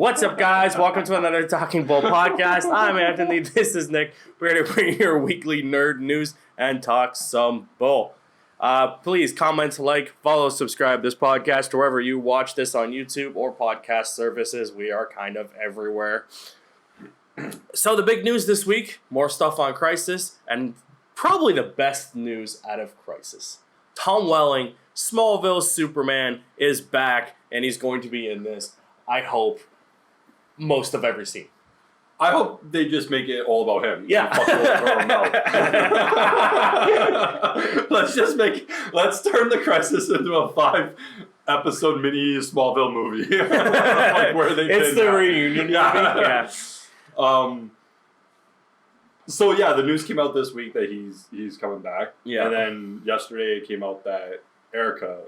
What's up, guys? Welcome to another Talking Bull podcast. I'm Anthony. This is Nick. We're here to bring you your weekly nerd news and talk some bull. Please comment, like, follow, subscribe this podcast wherever you watch this on YouTube or podcast services. We are kind of everywhere. So the big news this week, more stuff on Crisis, and probably the best news out of Crisis. Tom Welling, Smallville Superman, is back, and he's going to be in this, I hope, most of every scene. I hope they just make it all about him. Yeah. Let's turn the Crisis into a 5-episode mini Smallville movie. Like where they it's the reunion movie. Yeah. So yeah, the news came out this week that he's coming back. Yeah. And then yesterday it came out that Erica,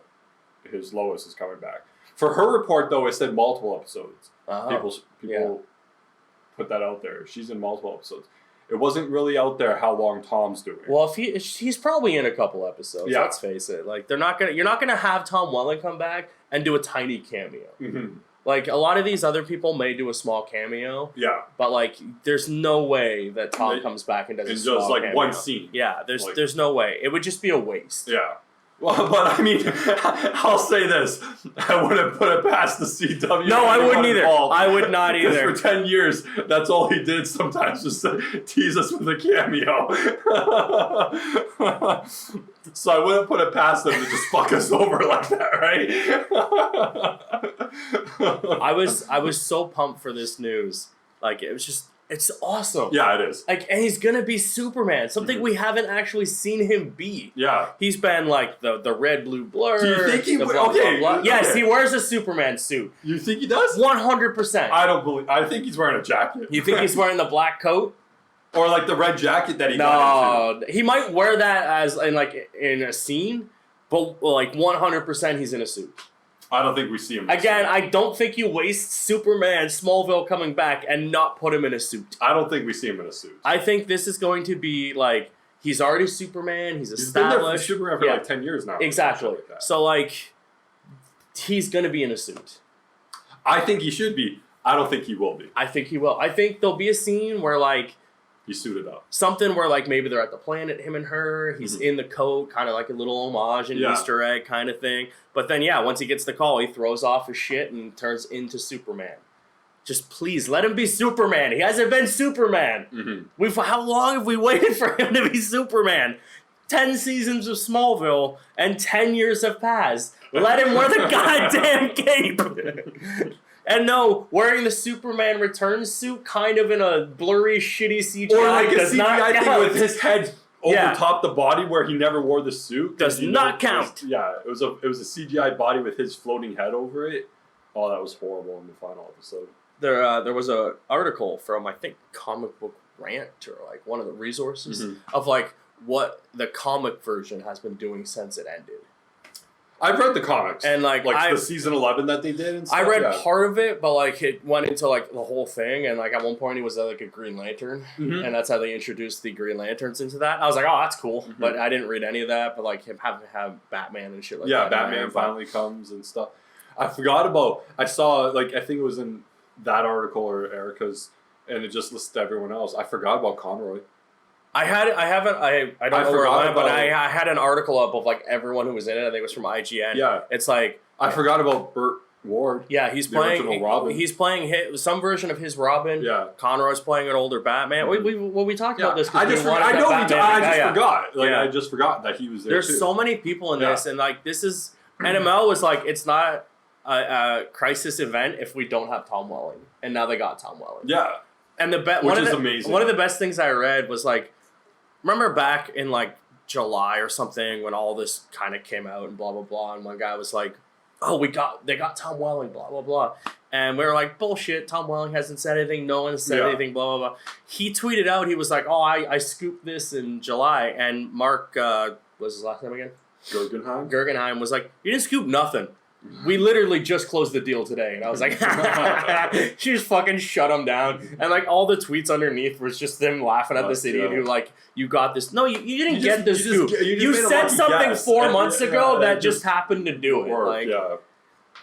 his Lois, is coming back. For her report though, it said multiple episodes. People put that out there. She's in multiple episodes. It wasn't really out there how long Tom's doing. Well, he's probably in a couple episodes. Yeah. Let's face it. Like you're not gonna have Tom Welling come back and do a tiny cameo. Mm-hmm. Like a lot of these other people may do a small cameo. Yeah. But like, there's no way that Tom comes back and does a small cameo. It's just like one scene. Yeah. There's no way. It would just be a waste. Yeah. Well, but I mean, I'll say this. I wouldn't put it past the CW. No, I wouldn't either. I would not either. For 10 years, that's all he did sometimes, just to tease us with a cameo. So I wouldn't put it past him to just fuck us over like that, right? I was so pumped for this news. Like, it was just... It's awesome. Yeah, it is. Like, and he's gonna be Superman, something we haven't actually seen him be. Yeah, he's been like the red, blue blur. Do you think he? Okay. Yes, he wears a Superman suit. You think he does? 100%. I don't believe. I think he's wearing a jacket. You think he's wearing the black coat? Or like the red jacket that he got into? He might wear that as in a scene, but like 100% he's in a suit. I don't think we see him. Again, I don't think you waste Superman, Smallville coming back and not put him in a suit. I don't think we see him in a suit. I think this is going to be like, he's already Superman, he's established. He's been there for Superman for like 10 years now. Exactly. Like so like, he's going to be in a suit. I think he should be. I don't think he will be. I think he will. I think there'll be a scene where like, he's suited up. Something where like maybe they're at the planet, him and her. He's in the coat, kind of like a little homage and Easter egg kind of thing. But then once he gets the call, he throws off his shit and turns into Superman. Just please let him be Superman. He hasn't been Superman. Mm-hmm. How long have we waited for him to be Superman? 10 seasons of Smallville and 10 years have passed. Let him wear the goddamn cape. And no, wearing the Superman Returns suit kind of in a blurry, shitty CGI or like does not count. Thing with his head over top the body where he never wore the suit. Does not count. It was a CGI body with his floating head over it. Oh, that was horrible in the final episode. There was an article from, I think, Comic Book Rant or like one of the resources of like what the comic version has been doing since it ended. I've read the comics. And like the season 11 that they did and stuff. I read part of it, but like it went into like the whole thing, and like at one point he was like a Green Lantern, and that's how they introduced the Green Lanterns into that. I was like, oh, that's cool. But I didn't read any of that, but like him having to have Batman and shit like that. Yeah, Batman finally comes and stuff. I saw like I think it was in that article or Erica's, and it just listed everyone else. I forgot about Conroy. I don't know where I went, but I had an article up of like everyone who was in it. I think it was from IGN. Yeah. It's like... I forgot about Burt Ward. Yeah, he's playing... Robin. He's playing some version of his Robin. Yeah. Conroy's playing an older Batman. We talked about this. I just forgot. I just forgot that he was there. There's so many people in this, and like this is... NML was like, it's not a Crisis event if we don't have Tom Welling. And now they got Tom Welling. Yeah. And amazing. One of the best things I read was like... Remember back in like July or something when all this kind of came out and blah blah blah, and one guy was like, "Oh, they got Tom Welling, blah blah blah," and we were like, "Bullshit! Tom Welling hasn't said anything. No one has said anything. Blah blah blah." He tweeted out, he was like, "Oh, I scooped this in July," and Mark, what's his last name again? Guggenheim was like, "You didn't scoop nothing. We literally just closed the deal today." And I was like, she just fucking shut him down. And like all the tweets underneath was just them laughing at this idiot who like, you got this. No, you didn't get this scoop. You said something 4 months ago that just happened to do it. Like,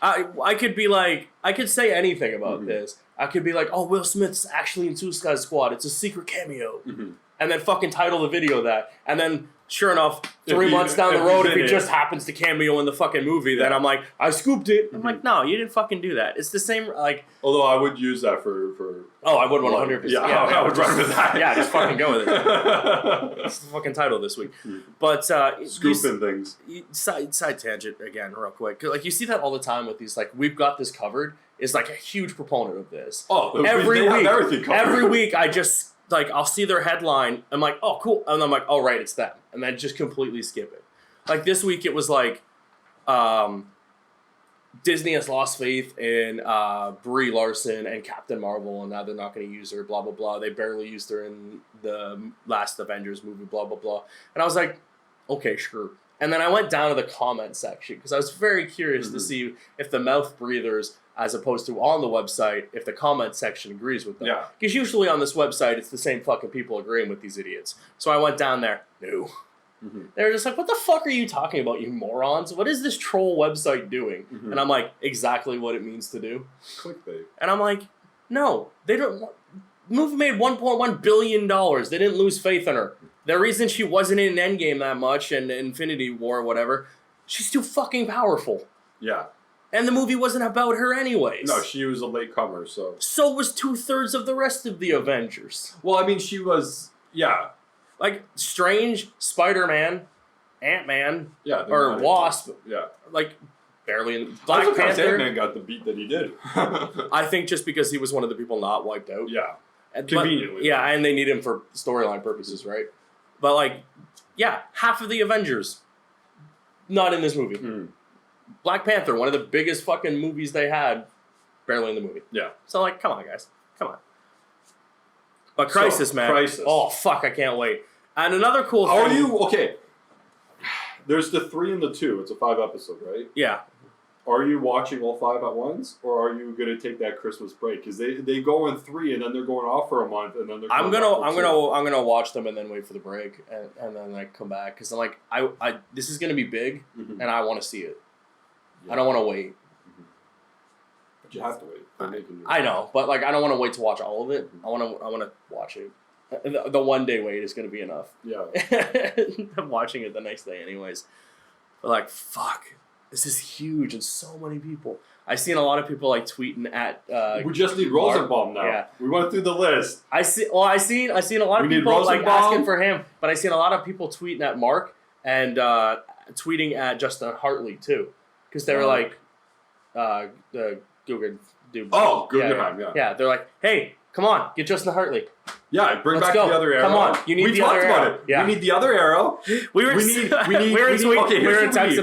I could be like, I could say anything about this. I could be like, oh, Will Smith's actually in Suicide Squad. It's a secret cameo. And then fucking title the video that. And then, sure enough, 3 months down the road, if he just happens to cameo in the fucking movie, then I'm like, I scooped it. I'm like, no, you didn't fucking do that. It's the same, like... Although I would use that for oh, I would 100%. Yeah, I would run with that. Yeah, just fucking go with it. That's the fucking title this week. But... Scooping things. Side tangent again, real quick. Like, you see that all the time with these, like, we've got this covered, is like a huge proponent of this. Oh, every week. Everything covered. Every week, I just... Like, I'll see their headline, I'm like, oh, cool. And I'm like, oh, right, it's them. And then just completely skip it. Like, this week it was like, Disney has lost faith in Brie Larson and Captain Marvel, and now they're not going to use her, blah, blah, blah. They barely used her in the last Avengers movie, blah, blah, blah. And I was like, okay, sure. And then I went down to the comment section, because I was very curious to see if the mouth breathers, as opposed to on the website, if the comment section agrees with them. Yeah. Because usually on this website, it's the same fucking people agreeing with these idiots. So I went down there. No. They were just like, what the fuck are you talking about, you morons? What is this troll website doing? And I'm like, exactly what it means to do. Clickbait. And I'm like, no, they don't... The movie made $1.1 billion. They didn't lose faith in her. The reason she wasn't in Endgame that much and Infinity War or whatever, she's too fucking powerful. Yeah. And the movie wasn't about her anyways. No, she was a latecomer, so... So was 2/3 of the rest of the Avengers. Well, I mean, she was... Yeah. Like, Strange, Spider-Man, Ant-Man, Yeah. or Wasp. Yeah. Like, barely in... Black Panther. Panther. Ant-Man got the beat that he did. I think just because he was one of the people not wiped out. Yeah. Conveniently. Yeah, and they need him for storyline purposes, right? But, like, yeah, half of the Avengers not in this movie. Black Panther, one of the biggest fucking movies they had, barely in the movie. Yeah. So, like, come on, guys. Come on. But Crisis, man. Crisis. Oh, fuck, I can't wait. And another cool thing... Are you... Okay. There's the 3 and the 2. It's a 5-episode, right? Yeah. Are you watching all 5 at once, or are you going to take that Christmas break? Because they go in 3 and then they're going off for a month and then they're. I'm gonna watch them and then wait for the break and then like come back because I'm like I this is gonna be big and I want to see it. Yeah. I don't want to wait. But you have to wait. I know, but like I don't want to wait to watch all of it. I want to watch it. The 1 day wait is gonna be enough. Yeah. I'm watching it the next day anyways. But like fuck. This is huge and so many people. I've seen a lot of people like tweeting at. We just need Rosenbaum now. Yeah. We went through the list. I seen a lot of people like asking for him, but I seen a lot of people tweeting at Mark and tweeting at Justin Hartley too, because they were like, the Guggen dude. Oh, Guggenheim, yeah. Yeah, they're like, hey, come on, get Justin Hartley. Yeah, bring back the other arrow. Come on, you need the other arrow. We talked about it. Yeah. We need the other arrow. We were texting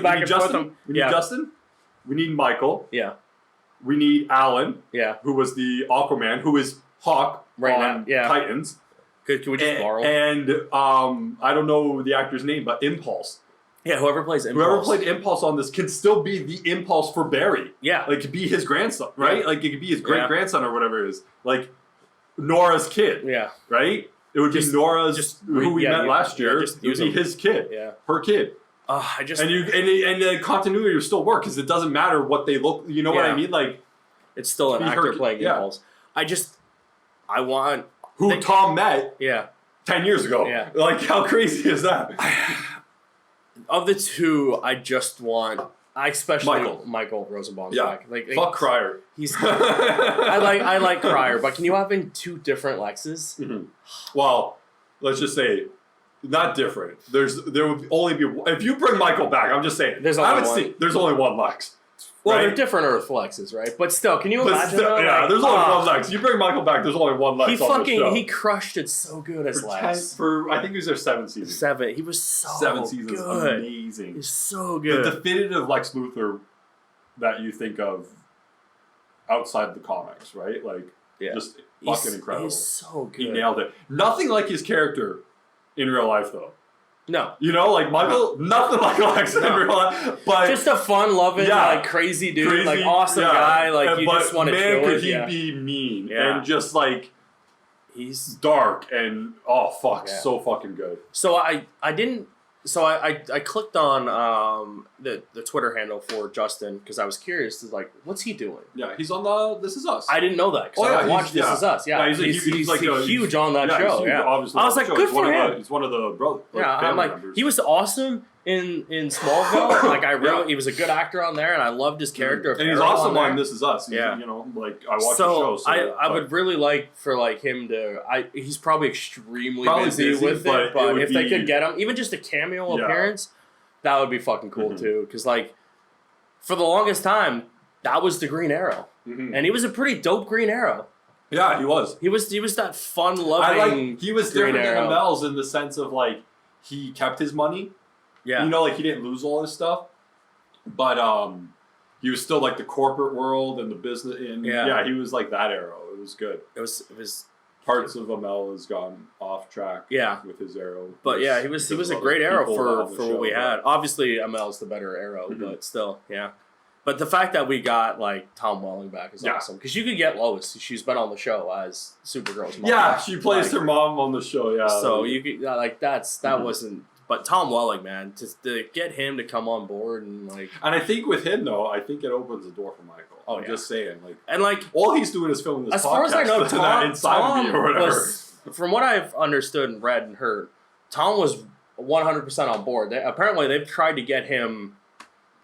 back and forth. We need Justin. We need Michael. Yeah. We need Alan. Yeah. Who was the Aquaman, who is Hawk on Titans. Can we just borrow? And I don't know the actor's name, but Impulse. Yeah, whoever plays Impulse. Whoever played Impulse on this can still be the Impulse for Barry. Yeah. Like, it could be his grandson, right? Yeah. Like, it could be his great-grandson or whatever it is. Like, Nora's kid. Yeah. Right? It would be Nora's, who we met last year. It would be his kid. Yeah. Her kid. And the continuity will still work because it doesn't matter what they look. You know what I mean? Like, it's still an actor playing Impulse. I want who Tom met. Yeah. 10 years ago. Yeah. Like, how crazy is that? Of the two, I just want. I especially Michael Rosenbaum's back. Like, fuck Cryer. He's. I like Cryer, but can you have in 2 different Lexes? Mm-hmm. Well, let's just say. Not different. There would only be if you bring Michael back. I'm just saying. There's only one Lex. Well, they're different Earth Lexes, right? But still, can you imagine? There's only one Lex. You bring Michael back. There's only one Lex. He crushed it so good as Lex. I think he was there 7 seasons. 7. He was so 7 seasons. Good. Amazing. He's so good. The definitive Lex Luthor that you think of outside the comics, right? Like, just fucking incredible. He's so good. He nailed it. Nothing like his character in real life, though. No. You know, like Michael, nothing like Lex in real life. But just a fun-loving, like crazy dude, like awesome guy. Like you just want to chill. Man, could he be mean and just like he's dark and so fucking good. So I didn't So I clicked on the Twitter handle for Justin because I was curious. To like, what's he doing? Yeah, he's on the This Is Us. I didn't know that. I don't watch This Is Us. Yeah, he's like huge on that show. Huge, yeah, obviously. I was like, good for him. He's one of the brothers. I'm like, members. he was awesome in Smallville. Like I really, he was a good actor on there, and I loved his character. And he's awesome on This Is Us. Yeah, you know, like I watch the show. So I would really like for like him to. He's probably extremely busy with it, but if they could get him, even just a cameo appearance. That would be fucking cool too, because like, for the longest time, that was the Green Arrow, and he was a pretty dope Green Arrow. Yeah, he was. He was that fun-loving. He was Green different Arrow. than Mel's in the sense of like he kept his money. Yeah, you know, like he didn't lose all his stuff, but he was still like the corporate world and the business. And yeah, he was like that Arrow. It was good. It was. Parts of Amel has gone off track. Yeah. With his Arrow, but yeah, he was a great Arrow for what we had. Obviously, Amel's the better Arrow, but still, yeah. But the fact that we got like Tom Welling back is awesome because you could get Lois. She's been on the show as Supergirl's mom. Yeah, she plays her mom on the show. Yeah. So you could like that wasn't. But Tom Welling, man, to get him to come on board and like. And I think with him though, I think it opens the door for Michael. I'm just saying, like, and like all he's doing is filming this. As far as I know, Tom or whatever. Was, from what I've understood and read and heard, Tom was 100% on board. Apparently, they've tried to get him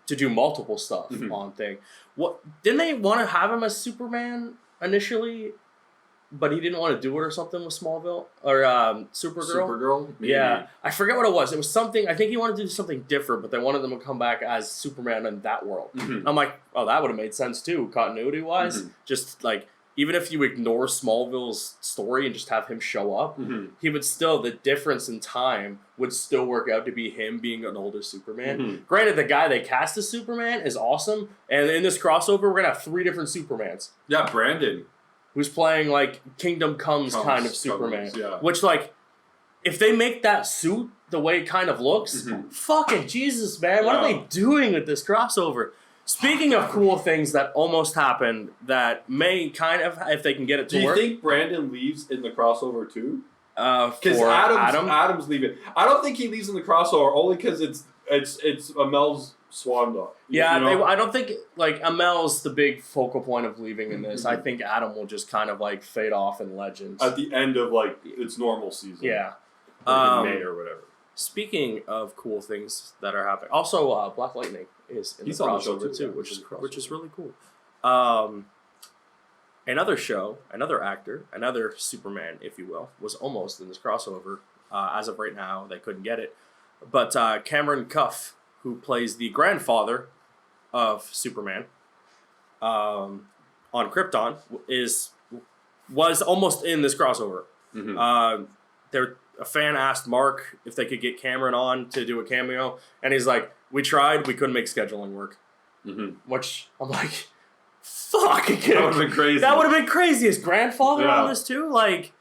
to do multiple stuff on thing. What didn't they want to have him as Superman initially? But he didn't want to do it or something with Smallville or Supergirl. Supergirl, maybe. Yeah, I forget what it was. It was something. I think he wanted to do something different, but they wanted them to come back as Superman in that world. I'm like, oh, that would have made sense too, continuity wise. Just like even if you ignore Smallville's story and just have him show up, he would still the difference in time would still work out to be him being an older Superman. Granted, the guy they cast as Superman is awesome, and in this crossover, we're gonna have 3 different Supermans. Yeah, Brandon. Who's playing like Kingdom Comes kind of Superman. Which like, if they make that suit the way it kind of looks, fucking Jesus, man. What are they doing with this crossover? Speaking of cool things that almost happened that may kind of, if they can get it to work. Do you think Brandon leaves in the crossover too? Because Adam's leaving. I don't think he leaves in the crossover only because it's Amel's swan dog. Yeah, you know? I don't think like Amel's the big focal point of leaving in this. I think Adam will just kind of like fade off in Legends at the end of like its normal season. Yeah, like in May or whatever. Speaking of cool things that are happening, also Black Lightning is in the crossover too, which is really cool. Another show, another actor, another Superman, if you will, was almost in this crossover. As of right now, they couldn't get it, but Cameron Cuff, who plays the grandfather of Superman on Krypton, was almost in this crossover. A fan asked Mark if they could get Cameron on to do a cameo, and he's like, "We tried, we couldn't make scheduling work." Which I'm like, "Fuck!" That would have been crazy. That would have been crazy. His grandfather on this too, like,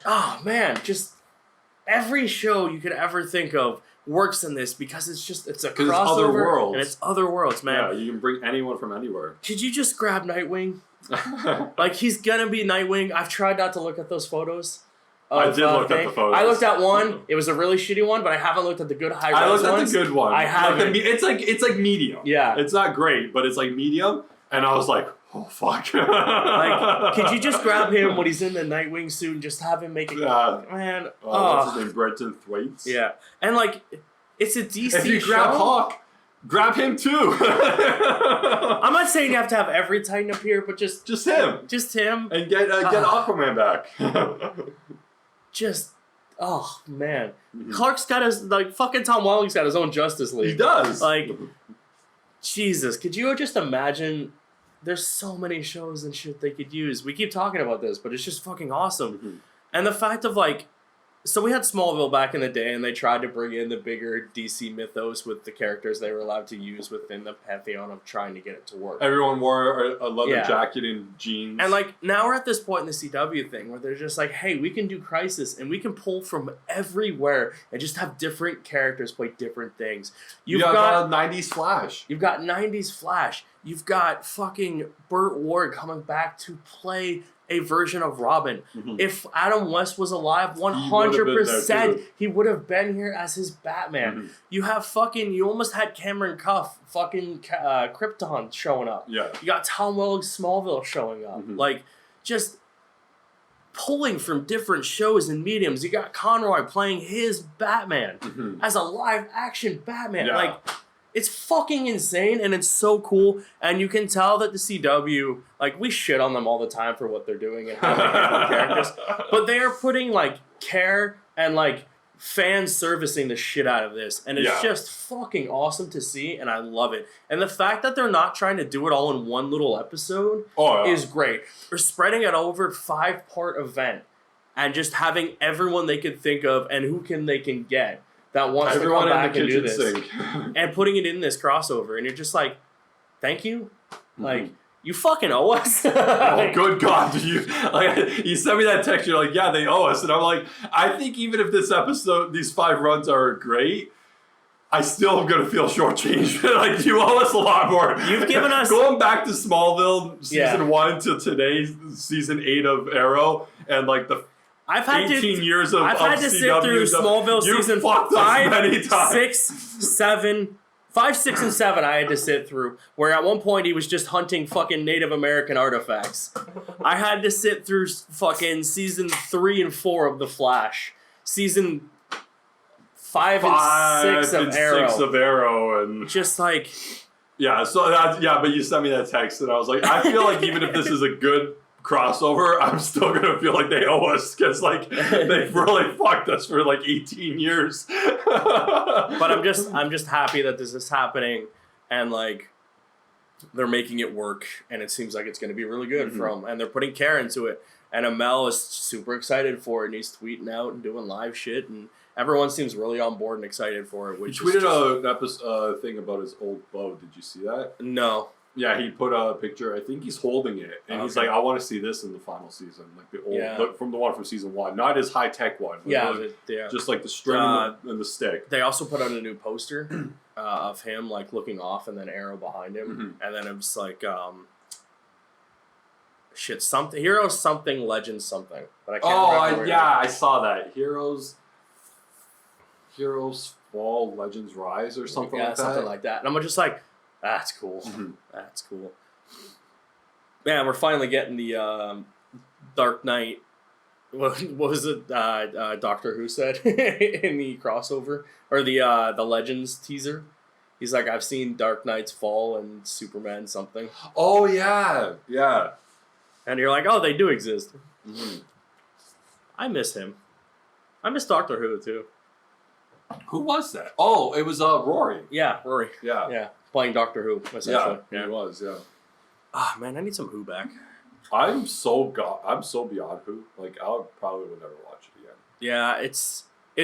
oh man, just every show you could ever think of works in this because it's a crossover other worlds. and it's other worlds, man. Yeah, you can bring anyone from anywhere. Could you just grab Nightwing? Like he's gonna be Nightwing. I've tried not to look at those photos. I did look at the photos. I looked at one. It was a really shitty one, but I haven't looked at the good high res ones. I looked at the good one. I haven't. It's like medium. Yeah. It's not great, but it's like medium. And I was like, oh fuck. Like, could you just grab him when he's in the Nightwing suit and just have him make it? Man. What's his name? Brenton Thwaites. Yeah, and like, it's a DC show. If you grab Hawk, grab him too. I'm not saying you have to have every Titan appear, but just him. Just him. And get Aquaman back. Just, oh man, Clark's got his fucking Tom Welling's got his own Justice League. He does. Like, Jesus, could you just imagine? There's so many shows and shit they could use. We keep talking about this, but it's just fucking awesome. And the fact of like, so we had Smallville back in the day, and they tried to bring in the bigger DC mythos with the characters they were allowed to use within the pantheon of trying to get it to work. Everyone wore a leather jacket and jeans. And like now we're at this point in the CW thing where they're just like, hey, we can do Crisis, and we can pull from everywhere and just have different characters play different things. You've got 90s Flash. You've got 90s Flash. You've got fucking Burt Ward coming back to play a version of Robin. Mm-hmm. If Adam West was alive, 100%, he would have been here as his Batman. Mm-hmm. You have you almost had Cameron Cuff, Krypton showing up. Yeah. You got Tom Welling's Smallville showing up. Mm-hmm. Like, just pulling from different shows and mediums. You got Conroy playing his Batman as a live action Batman. Yeah. Like, it's fucking insane and it's so cool. And you can tell that the CW, like, we shit on them all the time for what they're doing and how they handle characters. But they are putting, like, care and, like, fan servicing the shit out of this. And it's just fucking awesome to see, and I love it. And the fact that they're not trying to do it all in one little episode is great. They're spreading it over 5-part event and just having everyone they could think of and they can get that wants to come back and do this. And putting it in this crossover. And you're just like, thank you. Like, you fucking owe us. Oh, good God. You sent me that text. You're like, yeah, they owe us. And I'm like, I think even if this episode, these 5 runs are great, I still am going to feel shortchanged. Like, you owe us a lot more. You've given us... Going back to Smallville, season 1 to today's season 8 of Arrow, and like the 18 years of I've had to sit through Smallville season 5, 6, 7... 5, 6, and 7 I had to sit through, where at one point he was just hunting fucking Native American artifacts. I had to sit through fucking season 3 and 4 of The Flash. Season 5 and 6 of Arrow. 6 of Arrow. And just like... Yeah, so but you sent me that text and I was like, I feel like even if this is a good crossover, I'm still going to feel like they owe us because like they've really fucked us for like 18 years. But I'm just happy that this is happening and like they're making it work and it seems like it's going to be really good and they're putting care into it, and Amel is super excited for it and he's tweeting out and doing live shit and everyone seems really on board and excited for it. Which he tweeted an episode thing about his old bow. Did you see that? No. Yeah, he put a picture. I think he's holding it, and he's like, "I want to see this in the final season, like the old, from the one from season 1, not his high tech one. Just like the string and the stick." They also put out a new poster of him like looking off, and then Arrow behind him, and then it was like something Heroes something Legends something, but I can't remember. I saw that Heroes Fall Legends Rise or something like that. Something like that, and I'm just like. That's cool. That's cool. Man, we're finally getting the Dark Knight. What was it? Doctor Who said in the crossover or the Legends teaser. He's like, I've seen Dark Knight's Fall and Superman something. Oh yeah. And you're like, oh, they do exist. I miss him. I miss Doctor Who too. Who was that? Oh, it was Rory. Yeah, Rory. Yeah. Playing Doctor Who, essentially. Yeah, he was, Man, I need some Who back. I'm so beyond Who. Like, I probably would never watch it again. Yeah, it's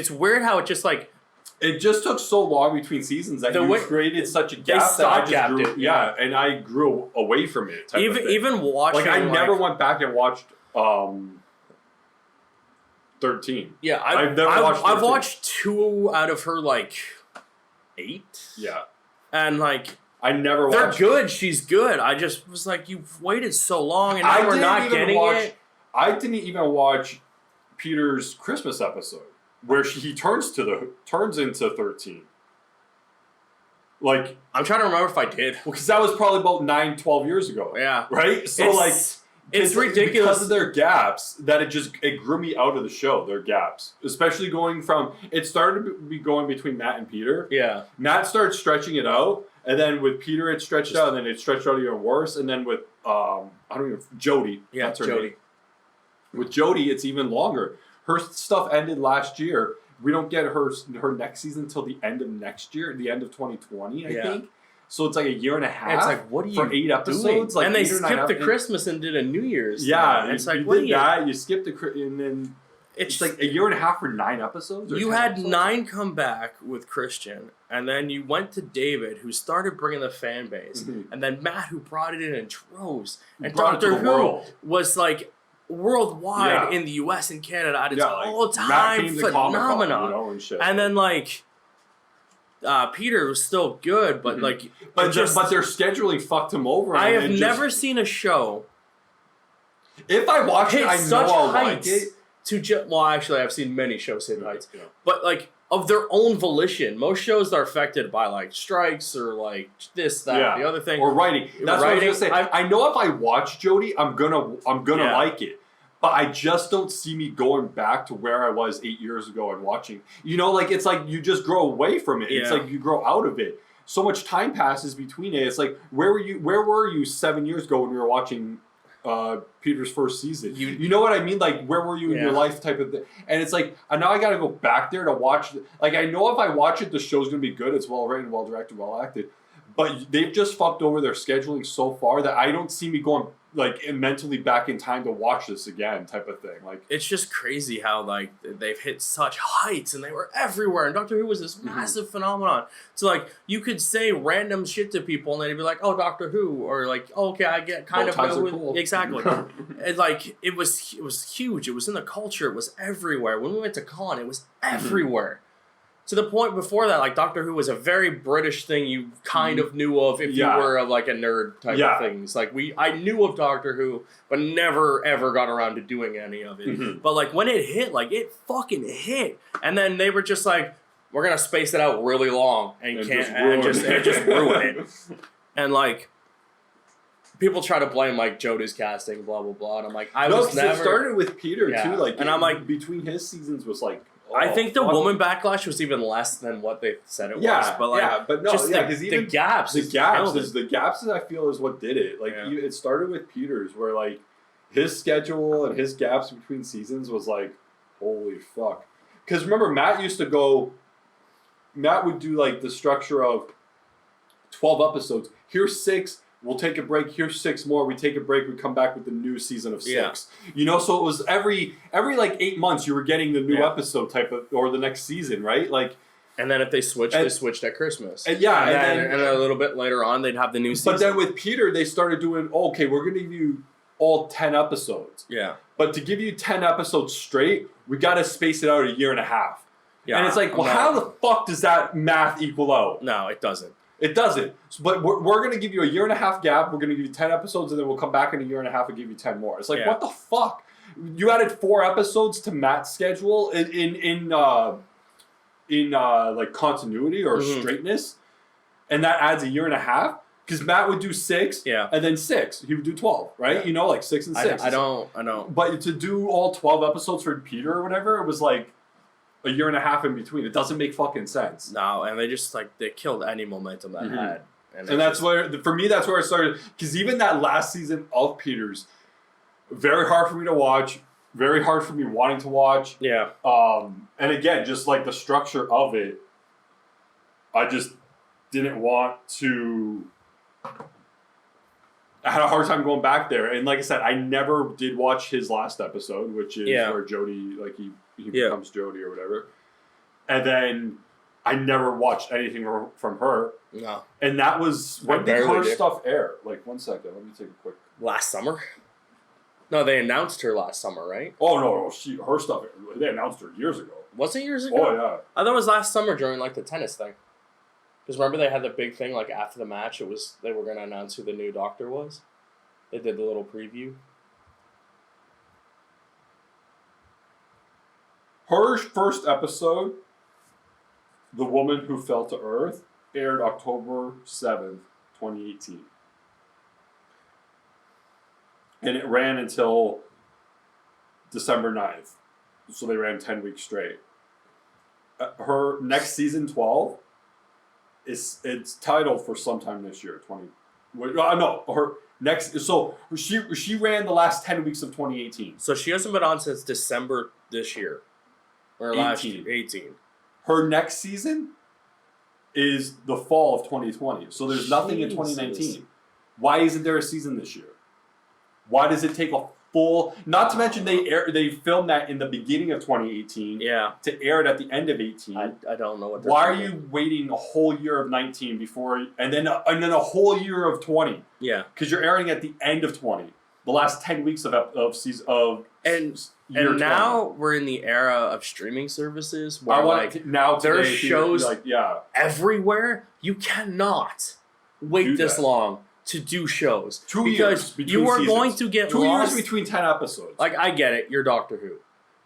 weird how it just, like... It just took so long between seasons that you created such a gap that I just grew... Yeah, and I grew away from it. Even watching... Like, I never went back and watched... 13. Yeah, I've never watched 13. I've watched 2 out of her, like, 8? Yeah. And, like... I never watched... They're good. She's good. I just was like, you've waited so long and now we're not getting it. I didn't even watch Peter's Christmas episode where he turns into 13. Like... I'm trying to remember if I did. Well, because that was probably about 9-12 years ago. Yeah. Right? So, it's ridiculous because of their gaps that it grew me out of the show. Their gaps, especially going from it started to be going between Matt and Peter. Yeah, Matt started stretching it out, and then with Peter it stretched out, and then it stretched out even worse. And then with Jodie. Yeah, that's her Jodie. name. With Jodie, it's even longer. Her stuff ended last year. We don't get her next season until the end of next year, the end of 2020, I think. So it's like a year and a half. And it's like, what are you for 8 episodes? Like, and they skipped the Christmas and did a New Year's. Yeah, it's like, you skipped and then it's like a year and a half for 9 episodes. You had 9 come back with Christian, and then you went to David, who started bringing the fan base, and then Matt, who brought it in droves, and Doctor Who was like worldwide in the U.S. and Canada at its all-time phenomenon. And then like. Peter was still good, but like, but their scheduling fucked him over. I have never seen a show If I watch it, I know I'll like it. Well, actually, I've seen many shows hit heights, but like of their own volition. Most shows are affected by like strikes or like this, that, the other thing, or writing. That's what I was gonna say. I know if I watch Jody, I'm gonna like it. But I just don't see me going back to where I was 8 years ago and watching. Like it's like you just grow away from it. It's like you grow out of it. So much time passes between it. It's like where were you 7 years ago when we were watching Peter's first season? You know what I mean? Like where were you in your life type of thing? And it's like now I got to go back there to watch. Like I know if I watch it, the show's gonna be good. It's well written, well directed, well acted. But they've just fucked over their scheduling so far that I don't see me going like mentally back in time to watch this again type of thing. Like it's just crazy how like they've hit such heights and they were everywhere, and Doctor Who was this massive phenomenon. So like you could say random shit to people and they'd be like, oh, Doctor Who, or like, oh, okay, I get kind of cool. Exactly. And like it was huge. It was in the culture. It was everywhere. When we went to con, it was everywhere. To the point before that, like Doctor Who was a very British thing you kind of knew of if you were of like a nerd type of things. Like I knew of Doctor Who, but never ever got around to doing any of it. But like when it hit, like it fucking hit, and then they were just like, we're gonna space it out really long and just ruin it. And like people try to blame like Jodie's casting, blah blah blah, and I'm like, it started with Peter too. Like, and I'm like, between his seasons was like. I think the woman backlash was even less than what they said it was. But like, because even the gaps I feel is what did it. Like it started with Peter's, where like his schedule and his gaps between seasons was like, holy fuck. Because remember, Matt would do like the structure of 12 episodes. Here's 6. We'll take a break. Here's 6 more. We take a break. We come back with the new season of 6. So it was every like 8 months you were getting the new episode type of, or the next season, right? Like, and then if they switched, they switched at Christmas. And then a little bit later on, they'd have the new season. But then with Peter, they started doing, okay, we're going to give you all 10 episodes. Yeah. But to give you 10 episodes straight, we got to space it out a year and a half. Yeah. And it's like, well, how the fuck does that math equal out? No, it doesn't. It doesn't. But we're going to give you a year and a half gap. We're going to give you 10 episodes, and then we'll come back in a year and a half and give you 10 more. It's like, what the fuck? You added 4 episodes to Matt's schedule in like continuity or straightness, and that adds a year and a half? Because Matt would do 6, and then 6. He would do 12, right? Like 6 and 6. I don't. But to do all 12 episodes for Peter or whatever, it was like a year and a half in between. It doesn't make fucking sense. No, and they just like they killed any momentum that had. And that's where, for me, that's where I started. Because even that last season of Peter's, very hard for me to watch. Very hard for me wanting to watch. Yeah. And again, just like the structure of it, I just didn't want to. I had a hard time going back there. And like I said, I never did watch his last episode, which is where Jodie, like he becomes Jodie or whatever. And then I never watched anything from her. No. And that was, when did her stuff air? Like, 1 second, let me take a quick. Last summer? No, they announced her last summer, right? Oh, no, her stuff, they announced her years ago. Was it years ago? Oh, yeah. I thought it was last summer during, like, the tennis thing. Because remember they had the big thing, like, after the match, they were going to announce who the new doctor was? They did the little preview. Her first episode, The Woman Who Fell to Earth, aired October 7th, 2018. And it ran until December 9th. So they ran 10 weeks straight. Her next season, 12, it's titled for sometime this year, her next. So she ran the last 10 weeks of 2018. So she hasn't been on since December this year, or last year, 18. Her next season is the fall of 2020. So there's nothing in 2019. Why isn't there a season this year? Why does it take a full? Not to mention they filmed that in the beginning of 2018. Yeah. To air it at the end of 18. I don't know what. Why are you waiting a whole year of 19 before, and then a whole year of 20? Yeah. Because you're airing at the end of 20, the last 10 weeks of season of. And now we're in the era of streaming services where there's shows everywhere. You cannot wait this long to do shows. 2 because years between you are seasons. going to get 2 lost. years between 10 episodes. Like, I get it, you're Doctor Who.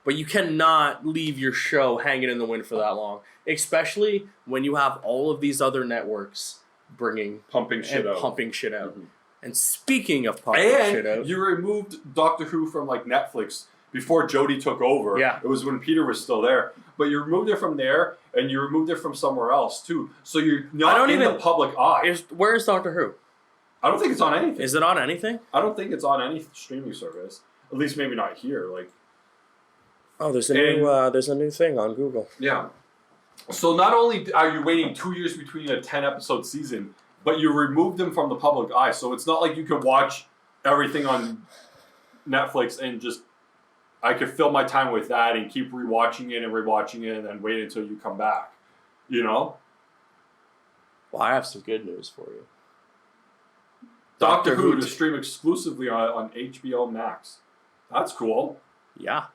But you cannot leave your show hanging in the wind for that long. Especially when you have all of these other networks pumping shit out. Mm-hmm. And speaking of pumping shit out... you removed Doctor Who from, like, Netflix before Jodie took over. Yeah. It was when Peter was still there. But you removed it from there, and you removed it from somewhere else, too. So you're not in the public eye. Where is Doctor Who? I don't think it's on anything. Is it on anything? I don't think it's on any streaming service. At least maybe not here. Like, oh, there's a new thing on Google. Yeah. So not only are you waiting 2 years between a 10-episode season, but you removed them from the public eye. So it's not like you could watch everything on Netflix and just, I could fill my time with that and keep rewatching it and then wait until you come back. You know? Well, I have some good news for you. Doctor Who to stream exclusively on HBO Max. That's cool. Yeah.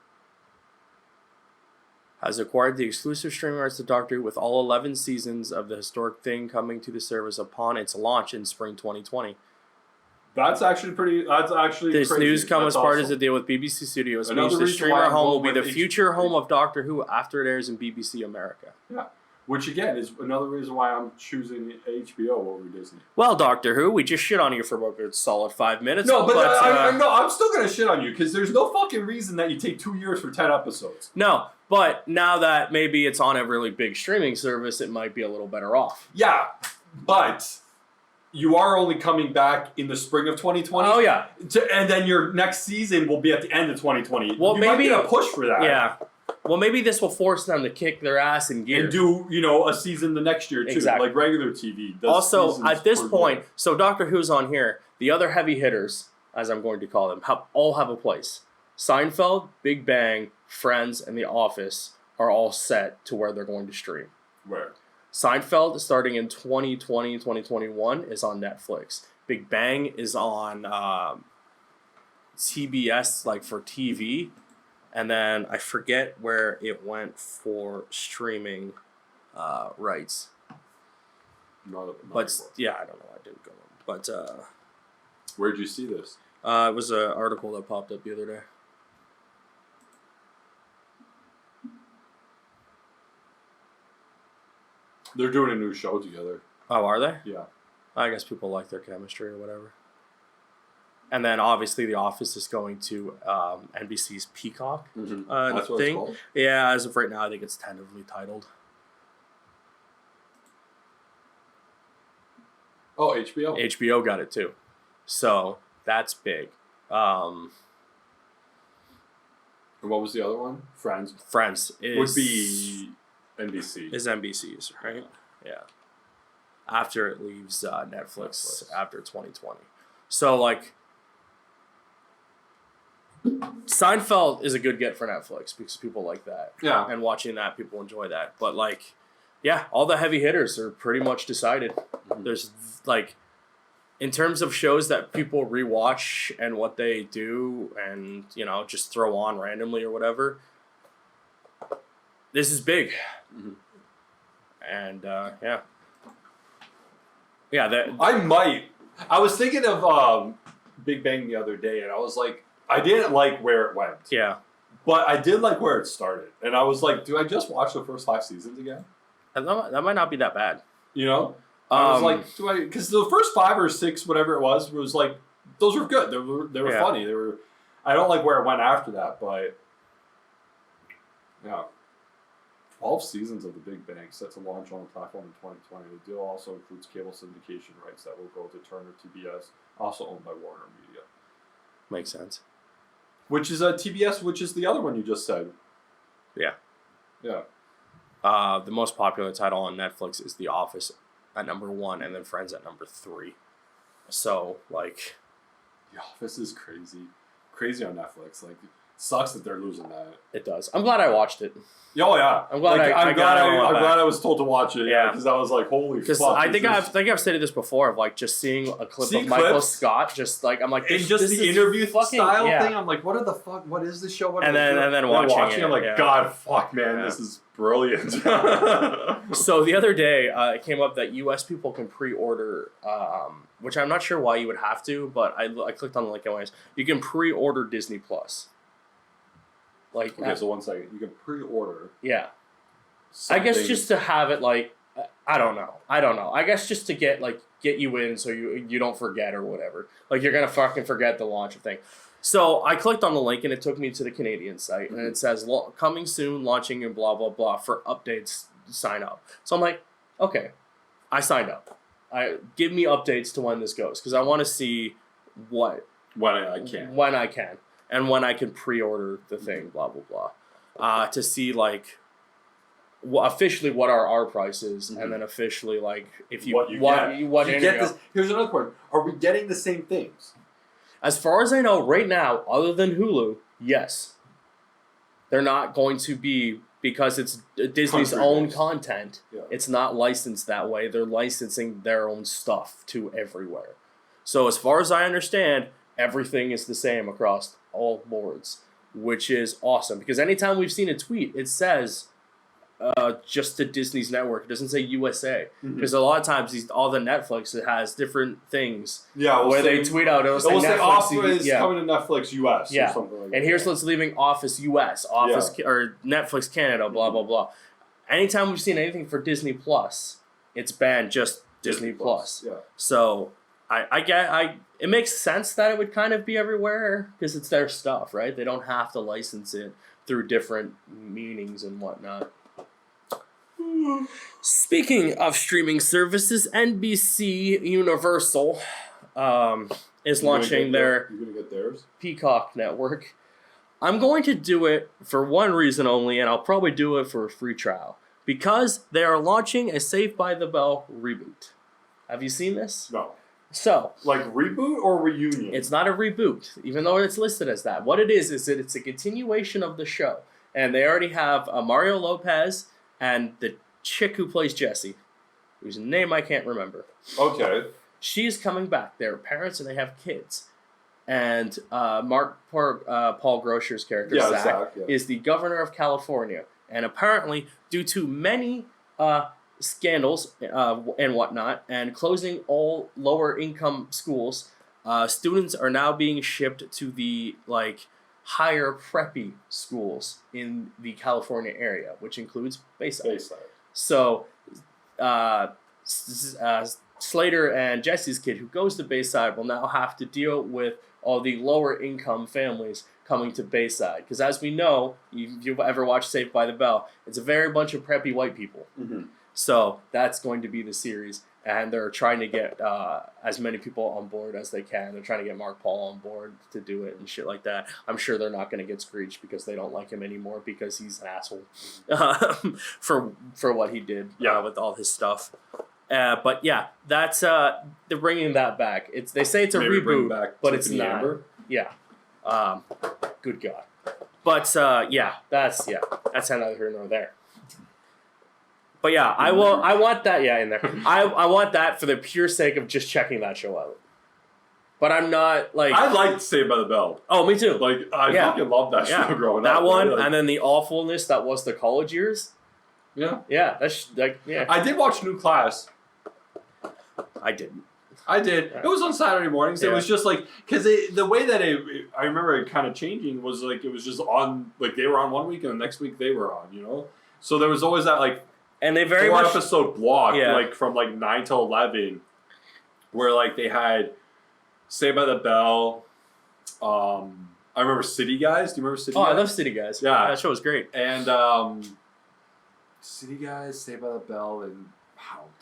Has acquired the exclusive streaming rights to Doctor Who with all 11 seasons of the historic thing coming to the service upon its launch in spring 2020. That's actually This crazy. news comes as part awesome. of the deal with BBC Studios. Another The reason streamer why I'm home will going be the with future home of Doctor Who after it airs in BBC America. Yeah. Which, again, is another reason why I'm choosing HBO over Disney. Well, Doctor Who, we just shit on you for about a solid 5 minutes. No, but I'm still going to shit on you because there's no fucking reason that you take 2 years for 10 episodes. No, but now that maybe it's on a really big streaming service, it might be a little better off. Yeah, but you are only coming back in the spring of 2020. Oh, yeah. And then your next season will be at the end of 2020. Well, you might get a push for that. Yeah. Well, maybe this will force them to kick their ass in gear. And do, a season the next year, too. Exactly. Like regular TV. Also, at this point, so Doctor Who's on here, the other heavy hitters, as I'm going to call them, all have a place. Seinfeld, Big Bang, Friends, and The Office are all set to where they're going to stream. Where? Seinfeld, starting in 2020, 2021, is on Netflix. Big Bang is on TBS, like for TV. And then I forget where it went for streaming rights. Not but anymore. yeah, I don't know. I didn't go. But where'd you see this? it was an article that popped up the other day. They're doing a new show together. Oh, are they? Yeah. I guess people like their chemistry or whatever. And then obviously The Office is going to NBC's Peacock That's what thing. it's called? Yeah, as of right now, I think it's tentatively titled. Oh, HBO. HBO got it too. So that's big. And what was the other one? Friends. Friends Would be NBC. Is NBC's, right? Yeah. After it leaves Netflix after 2020. So, like, Seinfeld is a good get for Netflix because people like that. Yeah. And watching that, people enjoy that. But, like, yeah, all the heavy hitters are pretty much decided. Mm-hmm. There's, like, in terms of shows that people rewatch and what they do and, just throw on randomly or whatever, this is big. Mm-hmm. And, yeah. Yeah, I was thinking of Big Bang the other day, and I was like, I didn't like where it went. Yeah. But I did like where it started. And I was like, do I just watch the first 5 seasons again? And that might not be that bad. I was like, because the first 5 or 6, whatever it was like, those were good. They were funny. I don't like where it went after that, but yeah. 12 seasons of The Big Bang set to launch on the platform in 2020. The deal also includes cable syndication rights that will go to Turner TBS, also owned by Warner Media. Makes sense. Which is TBS, which is the other one you just said. Yeah. Yeah. The most popular title on Netflix is The Office at number 1, and then Friends at number 3. So, like, The Office is crazy on Netflix. Like, Sucks that they're losing that. It does. I'm glad I watched it. Oh yeah, I'm glad I'm glad I was told to watch it. Yeah, because I was like, holy fuck. Because I think I've stated this before of like just seeing a clip of Michael Scott, just like I'm like, and just the interview style thing. I'm like, what is this show? And then watching it, I'm like, God, fuck, man, this is brilliant. So the other day, it came up that U.S. people can pre-order, which I'm not sure why you would have to, but I clicked on the link anyways. You can pre-order Disney Plus. Like, okay, so 1 second. You can pre-order. Yeah. Something. I guess just to have it like, I don't know. I guess just to get you in so you don't forget or whatever. Like you're gonna fucking forget the launch of thing. So I clicked on the link and it took me to the Canadian site and it says coming soon, launching and blah blah blah for updates. Sign up. So I'm like, okay, I signed up. Give me updates to when this goes because I want to see when I can. And when I can pre-order the thing, blah, blah, blah. To see, like, officially what are our prices, and then officially, like, if you... What you get this. Here's another point. Are we getting the same things? As far as I know, right now, other than Hulu, yes. They're not going to be... Because it's Disney's own content. Yeah. It's not licensed that way. They're licensing their own stuff to everywhere. So as far as I understand, everything is the same across all boards, which is awesome. Because anytime we've seen a tweet, it says just to Disney's network. It doesn't say USA. Because a lot of times, all the Netflix, it has different things. Yeah, where they tweet out, it'll say Netflix Office coming to Netflix US or something like that. And here's what's leaving Office US, or Netflix Canada, blah, blah, blah. Anytime we've seen anything for Disney Plus, it's banned just Disney Plus. Yeah. So it makes sense that it would kind of be everywhere because it's their stuff, right? They don't have to license it through different meanings and whatnot. Speaking of streaming services, NBC Universal is launching their Peacock network. I'm going to do it for one reason only, and I'll probably do it for a free trial. Because they are launching a Saved by the Bell reboot. Have you seen this? No. So, like reboot or reunion? It's not a reboot, even though it's listed as that. What it is that it's a continuation of the show. And they already have Mario Lopez and the chick who plays Jessie, whose name I can't remember. Okay. She's coming back. They're parents and they have kids. And Paul Grocer's character, Zach, is the governor of California. And apparently, due to many scandals and whatnot, and closing all lower income schools, students are now being shipped to the higher preppy schools in the California area, which includes Bayside. So Slater and Jesse's kid, who goes to Bayside, will now have to deal with all the lower income families coming to Bayside. Because as we know, if you've ever watched Saved by the Bell, it's a very bunch of preppy white people. Mm-hmm. So that's going to be the series. And they're trying to get as many people on board as they can. They're trying to get Mark Paul on board to do it and shit like that. I'm sure they're not going to get Screech because they don't like him anymore because he's an asshole for what he did with all his stuff. But yeah, that's they're bringing that back. They say it's a reboot, but it's not. Amber? Yeah. Good God. But that's neither here nor there. But yeah, I want that in there. I want that for the pure sake of just checking that show out. But I'm not I liked Saved by the Bell. Oh, me too. I fucking loved that show growing up. That one, and then the awfulness that was the college years. Yeah. Yeah, that's I did watch New Class. I didn't. I did. It was on Saturday mornings. Yeah. It was just because the way that I remember it kind of changing was it was just on they were on one week and the next week they were on, So there was always that and they very much episode block from 9 to 11 where they had Saved by the Bell. I remember City Guys. Do you remember City Guys? I love City Guys. Yeah. That show was great. And City Guys, Saved by the Bell, and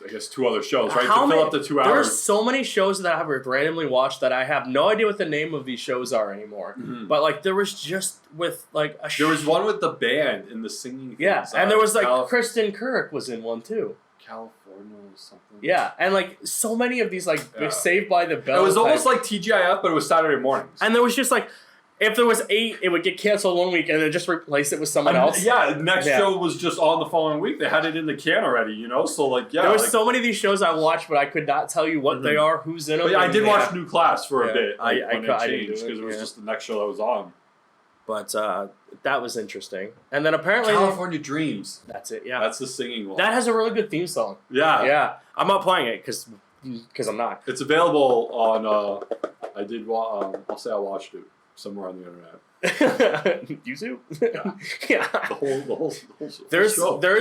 I guess 2 other shows, right? To fill up the 2 hours. There are so many shows that I have randomly watched that I have no idea what the name of these shows are anymore. Mm-hmm. But there was just with there was one with the band and the singing. Yeah, and there was Kristen Kirk was in one too. California or something. Yeah, and so many of these Saved by the Bell. It was almost like TGIF, but it was Saturday mornings. And there was just if there was 8, it would get canceled one week and then just replace it with someone else. Yeah, next show was just on the following week. They had it in the can already, you know? So, like, yeah. There was so many of these shows I watched, but I could not tell you what they are, who's in them. But yeah, I did watch New Class for a bit when it changed, because it was yeah. just the next show that was on. But that was interesting. And then apparently... California Dreams. That's it, yeah. That's the singing one. That has a really good theme song. Yeah. Yeah. I'm not playing it because I'm not. It's available on... I'll say I watched it somewhere on the internet. YouTube? Yeah. Yeah. The whole There's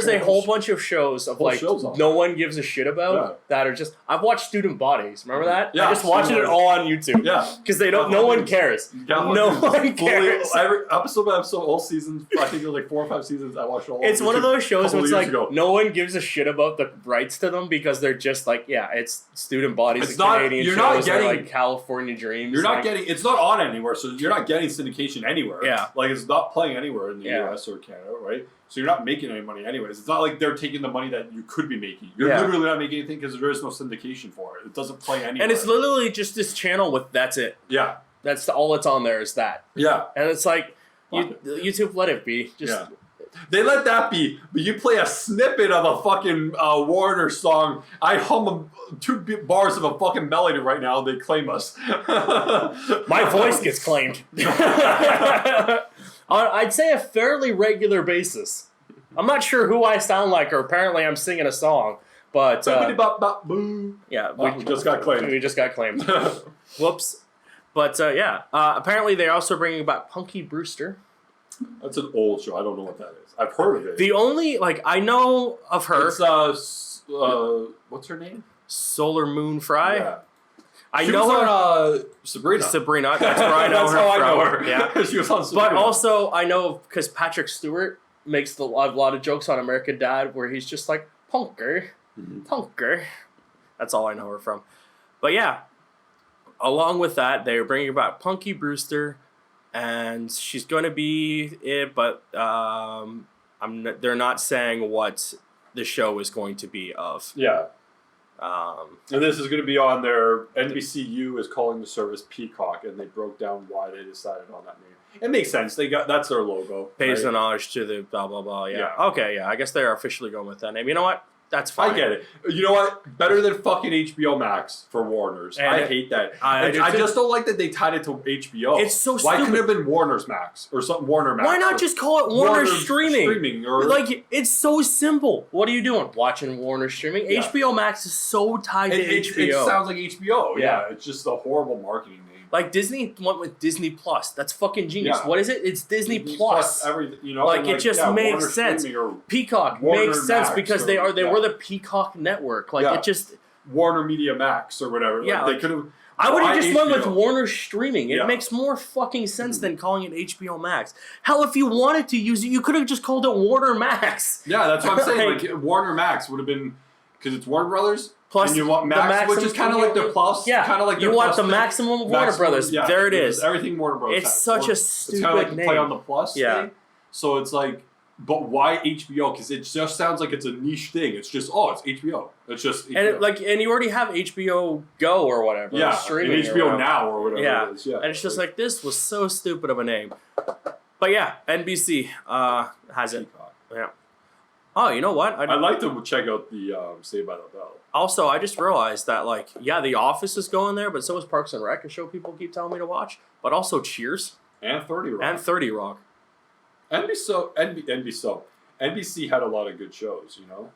a whole bunch of shows of like no one gives a shit about that are just... I've watched Student Bodies. Remember that? Yeah. I just watched it all on YouTube. Yeah. Because they don't... No one cares. No one cares. Every episode by episode, all seasons, I think there was like 4 or 5 seasons, I watched all. It's one of those shows where it's like no one gives a shit about the rights to them because they're just like, yeah, it's Student Bodies. It's not... Canadian You're shows not getting... like California Dreams. You're not getting... It's not on anywhere, so you're not getting syndication anywhere. Yeah. Like, it's not playing anywhere in the US or Canada, right? So you're not making any money anyways. It's not like they're taking the money that you could be making. You're literally not making anything because there is no syndication for it. It doesn't play anywhere. And it's literally just this channel with that's it. Yeah. That's all that's on there is that. Yeah. And it's like, YouTube let it be. Just They let that be, but you play a snippet of a fucking Warner song. I hum 2 bars of a fucking melody right now. They claim us. My voice gets claimed. I'd say a fairly regular basis. I'm not sure who I sound like, or apparently I'm singing a song, but yeah, we just got claimed. We just got claimed. Whoops. But apparently they're also bringing back Punky Brewster. That's an old show. I don't know what that is. I've heard of it. The only I know of her. It's what's her name? Solar Moon Fry. Yeah. She know was her. On, Sabrina. Sabrina. That's where I know that's her how from. I know her. Yeah. She was on Sabrina. But also I know because Patrick Stewart makes a lot of jokes on American Dad where he's just like punker, punker. That's all I know her from. But yeah, along with that, they're bringing back Punky Brewster. And she's going to be it, but they're not saying what the show is going to be of. Yeah. And this is going to be on their NBCU is calling the service Peacock, and they broke down why they decided on that name. It makes sense. That's their logo. Pays homage to the blah blah blah. Yeah. Okay. Yeah. I guess they're officially going with that name. You know what? That's fine. I get it. You know what? Better than fucking HBO Max for Warner's. And I hate that. I just don't like that they tied it to HBO. It's so stupid. Why couldn't it have been Warner's Max or something? Warner Max. Why not just call it Warner Streaming? Or like it's so simple. What are you doing? Watching Warner Streaming? Yeah. HBO Max is so tied to HBO. It sounds like HBO. Yeah. It's just a horrible marketing name. Like Disney went with Disney Plus. That's fucking genius. Yeah. What is it? It's Disney Plus. Everything, you know, like it just makes sense. Peacock makes sense because they were the Peacock network. Like it just Warner Media Max or whatever. Yeah, like they could have. I would have just went with Warner Streaming. It makes more fucking sense than calling it HBO Max. Hell, if you wanted to use it, you could have just called it Warner Max. Yeah, that's what I'm saying. Like Warner Max would have been because it's Warner Brothers. Plus, and you want Max, which is kind of like the plus. Yeah, kind of like you want the maximum of Warner Brothers. Yeah, there it is. Everything Warner Brothers. It's such a stupid it's kind of like name. Play on the plus. Yeah. Thing. So it's like, but why HBO? Because it just sounds like it's a niche thing. It's just it's HBO. It's just HBO. And you already have HBO Go or whatever. Yeah, streaming HBO Now or whatever. Yeah. It is. Yeah, and it's just like this was so stupid of a name. But yeah, NBC has it. Yeah. Oh, you know what? I'd like to check out the Saved by the Bell. Also, I just realized that, The Office is going there, but so is Parks and Rec, a show people keep telling me to watch. But also Cheers. And 30 Rock. And 30 Rock. NBC had a lot of good shows, you know?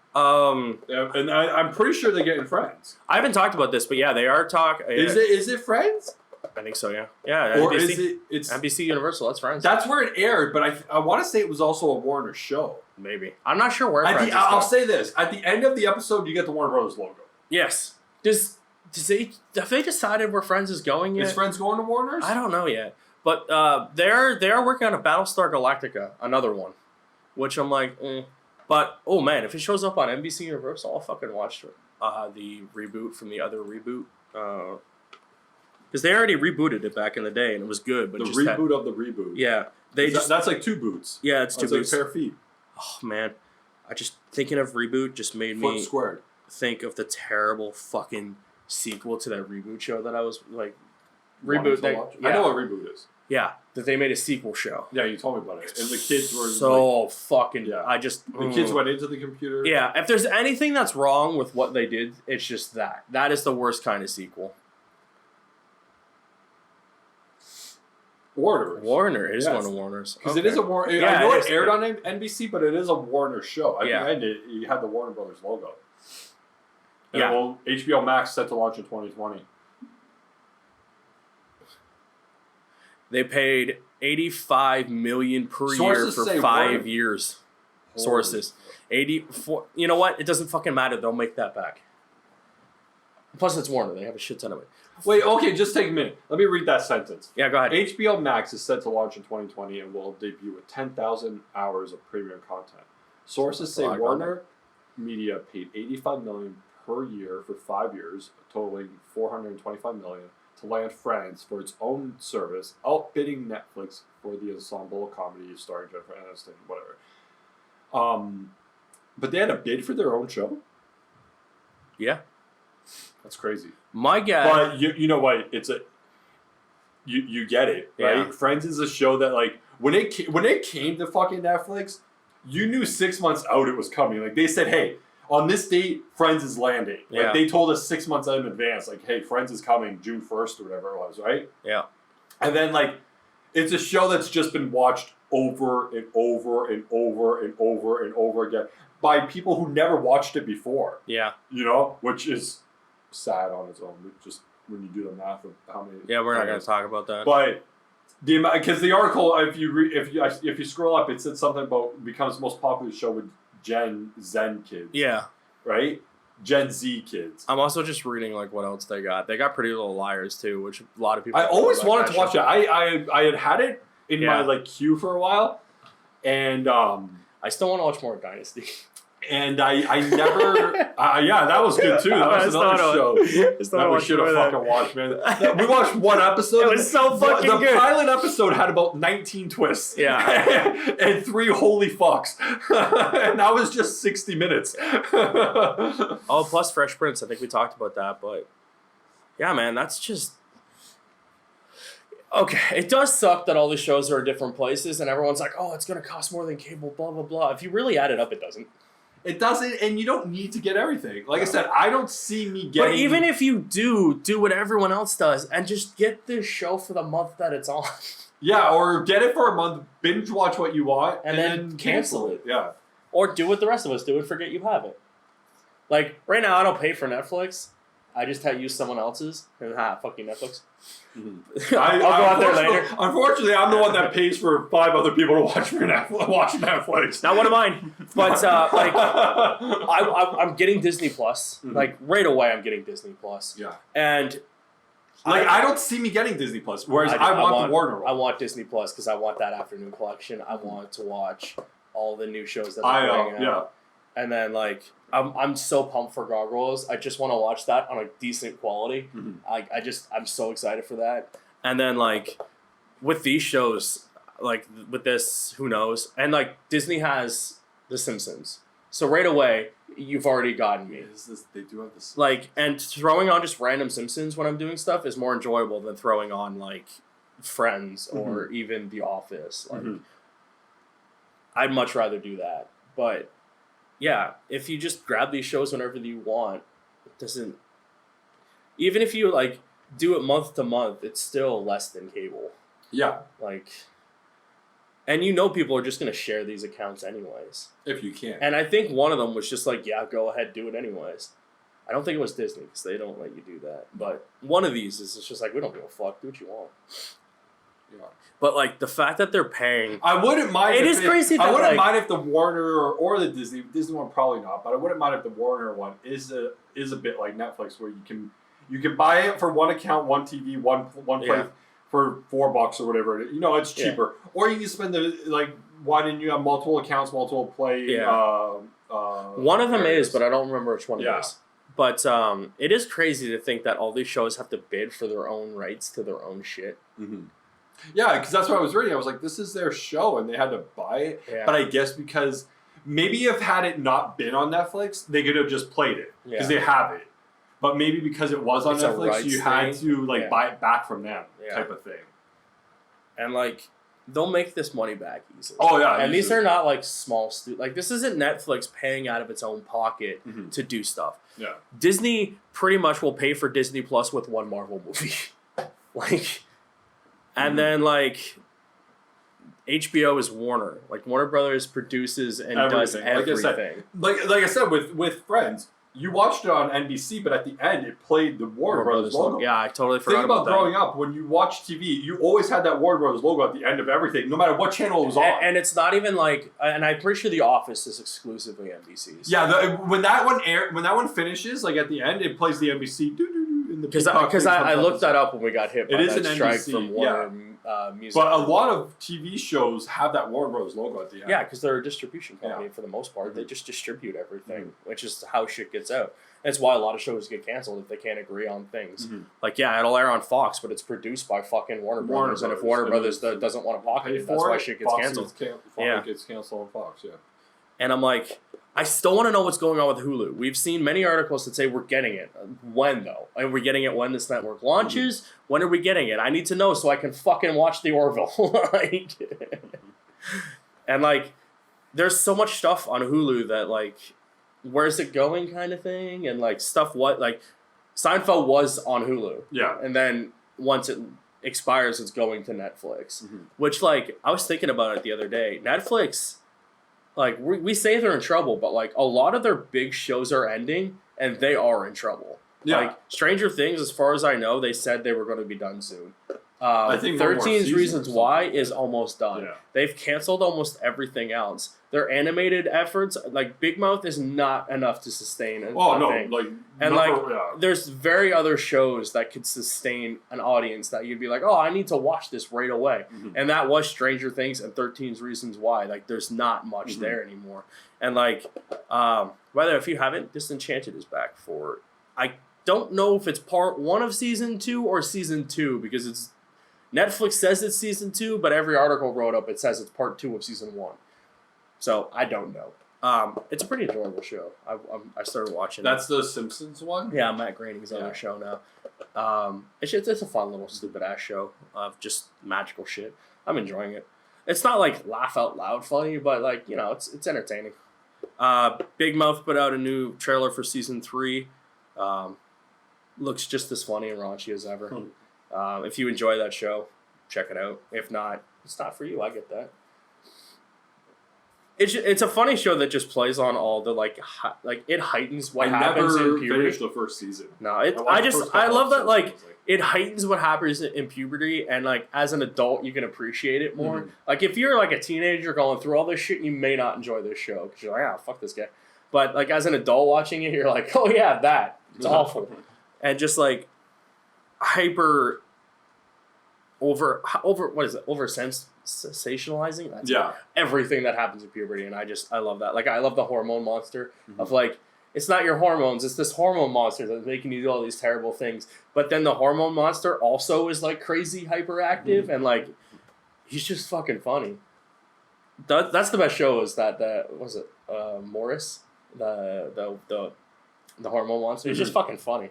And I'm pretty sure they're getting Friends. I haven't talked about this, but yeah, they are talking. Is it Friends? I think so, yeah. Yeah, or NBC, it's NBC Universal, that's Friends. That's where it aired, but I want to say it was also a Warner show. Maybe. I'm not sure where Friends is I'll say this. At the end of the episode, you get the Warner Brothers logo. Yes. Have they decided where Friends is going yet? Is Friends going to Warner's? I don't know yet. But they are working on a Battlestar Galactica, another one. Which I'm like, But, oh man, if it shows up on NBC Universal, I'll fucking watch the reboot from the other reboot. Because they already rebooted it back in the day, and it was good. But the reboot of the reboot. Yeah. That's like 2 boots. Yeah, it's 2 boots. Like a pair of feet. Oh, man. Thinking of reboot just made me squared. Think of the terrible fucking sequel to that reboot show that I was, reboot. I know what reboot is. Yeah. that they made a sequel show. Yeah, you told me about it. And the kids were so fucking... Yeah. The kids went into the computer. Yeah, if there's anything that's wrong with what they did, it's just that. That is the worst kind of sequel. Warner. It is one of Warner's. Because it is a Warner... I know it aired on NBC, but it is a Warner show. At the end, you had the Warner Brothers logo. And HBO Max set to launch in 2020. They paid $85 million per year for 5 years. Sources. 84. You know what? It doesn't fucking matter. They'll make that back. Plus, it's Warner. They have a shit ton of it. Wait, okay, just take a minute. Let me read that sentence. Yeah, go ahead. HBO Max is set to launch in 2020 and will debut with 10,000 hours of premium content. Sources say Warner Media paid $85 million per year for 5 years, totaling $425 million. To land Friends for its own service, outbidding Netflix for the ensemble comedy starring Jennifer Aniston, whatever. But they had a bid for their own show? Yeah. That's crazy. My guess... But you know what? It's a... You get it, right? Yeah. Friends is a show that, like, when it came to fucking Netflix, you knew 6 months out it was coming. Like, they said, hey... On this date, Friends is landing. Like, they told us 6 months out in advance, like, hey, Friends is coming June 1st or whatever it was, right? Yeah. And then, like, it's a show that's just been watched over and over and over and over and over again by people who never watched it before. Yeah. You know? Which is sad on its own. Just when you do the math of how many... Yeah, we're not going to talk about that. But... Because the article, if you scroll up, it said something about becomes the most popular show with Gen Zen kids. Yeah. Right? Gen Z kids. I'm also just reading like what else they got. They got Pretty Little Liars too, which a lot of people... I always wanted to watch it. I had it in my like queue for a while. And I still want to watch more Dynasty. And I never... yeah, that was good too. That was another show that we should have fucking watched, man. We watched one episode. It was so fucking good. The pilot episode had about 19 twists. Yeah. And 3 holy fucks. And that was just 60 minutes. Oh, plus Fresh Prince. I think we talked about that. But yeah, man, that's just... Okay, it does suck that all the shows are in different places and everyone's like, oh, it's going to cost more than cable, blah, blah, blah. If you really add it up, it doesn't. It doesn't, and you don't need to get everything. Like I said, I don't see me getting... But even if you do what everyone else does, and just get this show for the month that it's on. Yeah, or get it for a month, binge watch what you want, and then cancel it. Yeah. Or do what the rest of us do and forget you have it. Like, right now I don't pay for Netflix. I just use someone else's. Fuck you, Netflix. Mm-hmm. I'll go out there later. Unfortunately, I'm the one that pays for 5 other people to watch Netflix. Not one of mine. But like, I'm getting Disney Plus. Mm-hmm. Like right away, I'm getting Disney Plus. Yeah. And like I don't see me getting Disney Plus. Whereas I want the Warner one. I want Disney Plus because I want that afternoon collection. I want to watch all the new shows that they're bringing out. Yeah. And then like I'm so pumped for Gargoyles. I just want to watch that on a decent quality. Mm-hmm. I'm so excited for that. And then like with these shows, like with this, who knows? And like Disney has The Simpsons, so right away you've already gotten me. They do have this. Like, and throwing on just random Simpsons when I'm doing stuff is more enjoyable than throwing on like Friends or even The Office. Like, I'd much rather do that, but. Yeah, if you just grab these shows whenever you want, it doesn't... Even if you, like, do it month to month, it's still less than cable. Yeah. Like... And you know people are just going to share these accounts anyways. If you can. And I think one of them was just like, yeah, go ahead, do it anyways. I don't think it was Disney, because they don't let you do that. But one of these is just like, we don't give a fuck, do what you want. Yeah. But like the fact that they're paying, I wouldn't mind. It is crazy. I wouldn't mind if the Warner or the Disney one probably not, but I wouldn't mind if the Warner one is a bit like Netflix, where you can buy it for one account, one TV, one play for $4 or whatever. You know, it's cheaper. Or you can spend one and you have multiple accounts, multiple play. Yeah. One of them is, but I don't remember which one it is. But it is crazy to think that all these shows have to bid for their own rights to their own shit. Mm-hmm. Yeah, because that's what I was reading. I was like, this is their show, and they had to buy it. Yeah. But I guess because maybe if had it not been on Netflix, they could have just played it because they have it. But maybe because it was on Netflix, you had to buy it back from them type of thing. and like they'll make this money back easily. Oh yeah, and these are not like small like this isn't Netflix paying out of its own pocket to do stuff. Yeah, Disney pretty much will pay for Disney Plus with one Marvel movie, like, and then like HBO is Warner. Like Warner Brothers produces and does everything. Like I said with Friends. You watched it on NBC, but at the end, it played the Warner Brothers logo. Yeah, I totally forgot Think about growing up, when you watched TV, you always had that Warner Brothers logo at the end of everything, no matter what channel it was on. And it's not even like, and I'm pretty sure The Office is exclusively NBC's. Yeah, when that one finishes, like at the end, it plays the NBC. Because I looked that up when we got hit by that strike NBC, from Warner Music. But a lot of TV shows have that Warner Brothers logo at the end. Yeah, because they're a distribution company for the most part. They just distribute everything, which is how shit gets out. That's why a lot of shows get canceled if they can't agree on things. Like, yeah, it'll air on Fox, but it's produced by fucking Warner Brothers. And if Warner Brothers doesn't want to pocket it, that's why shit gets canceled. It gets canceled on Fox, yeah. And I'm like, I still want to know what's going on with Hulu. We've seen many articles that say we're getting it. When, though? Are we getting it when this network launches? When are we getting it? I need to know so I can fucking watch The Orville. And, like, there's so much stuff on Hulu that, like, where's it going kind of thing? And, like, stuff like, Seinfeld was on Hulu. Yeah. And then once it expires, it's going to Netflix. Which, like, I was thinking about it the other day. Netflix... Like, we say they're in trouble, but, like, a lot of their big shows are ending, and they are in trouble. Yeah. Like, Stranger Things, as far as I know, they said they were going to be done soon. I think 13 Reasons Why is almost done. Yeah. They've canceled almost everything else. Their animated efforts, like, Big Mouth is not enough to sustain thing. There's very other shows that could sustain an audience that you'd be like, oh, I need to watch this right away. And that was Stranger Things and 13 Reasons Why. Like, there's not much there anymore. And, like, whether if you haven't, Disenchanted is back for... I don't know if it's part 1 of season 2 or season 2, because it's... Netflix says it's season 2, but every article wrote up it says it's part 2 of season 1. So I don't know. It's a pretty enjoyable show. I started watching. That's the Simpsons one. Yeah, Matt Groening's on their show now. It's a fun little stupid ass show of just magical shit. I'm enjoying it. It's not like laugh out loud funny, but like it's entertaining. Big Mouth put out a new trailer for season 3. Looks just as funny and raunchy as ever. If you enjoy that show, check it out. If not, it's not for you. I get that. It's a funny show that just plays on all the it heightens what happens in puberty. I never finished the first season. No, I love that it heightens what happens in puberty, and like as an adult you can appreciate it more. Like if you're like a teenager going through all this shit, you may not enjoy this show because you're like, fuck this guy. But like as an adult watching it, you're like, oh yeah, it's awful, and just like hyper over what is it? Over sensationalizing. That's everything that happens in puberty, and I love that. Like I love the hormone monster of like it's not your hormones, it's this hormone monster that's making you do all these terrible things. But then the hormone monster also is like crazy hyperactive and like he's just fucking funny. That's the best show. Is that was it Morris the hormone monster? He's just fucking funny.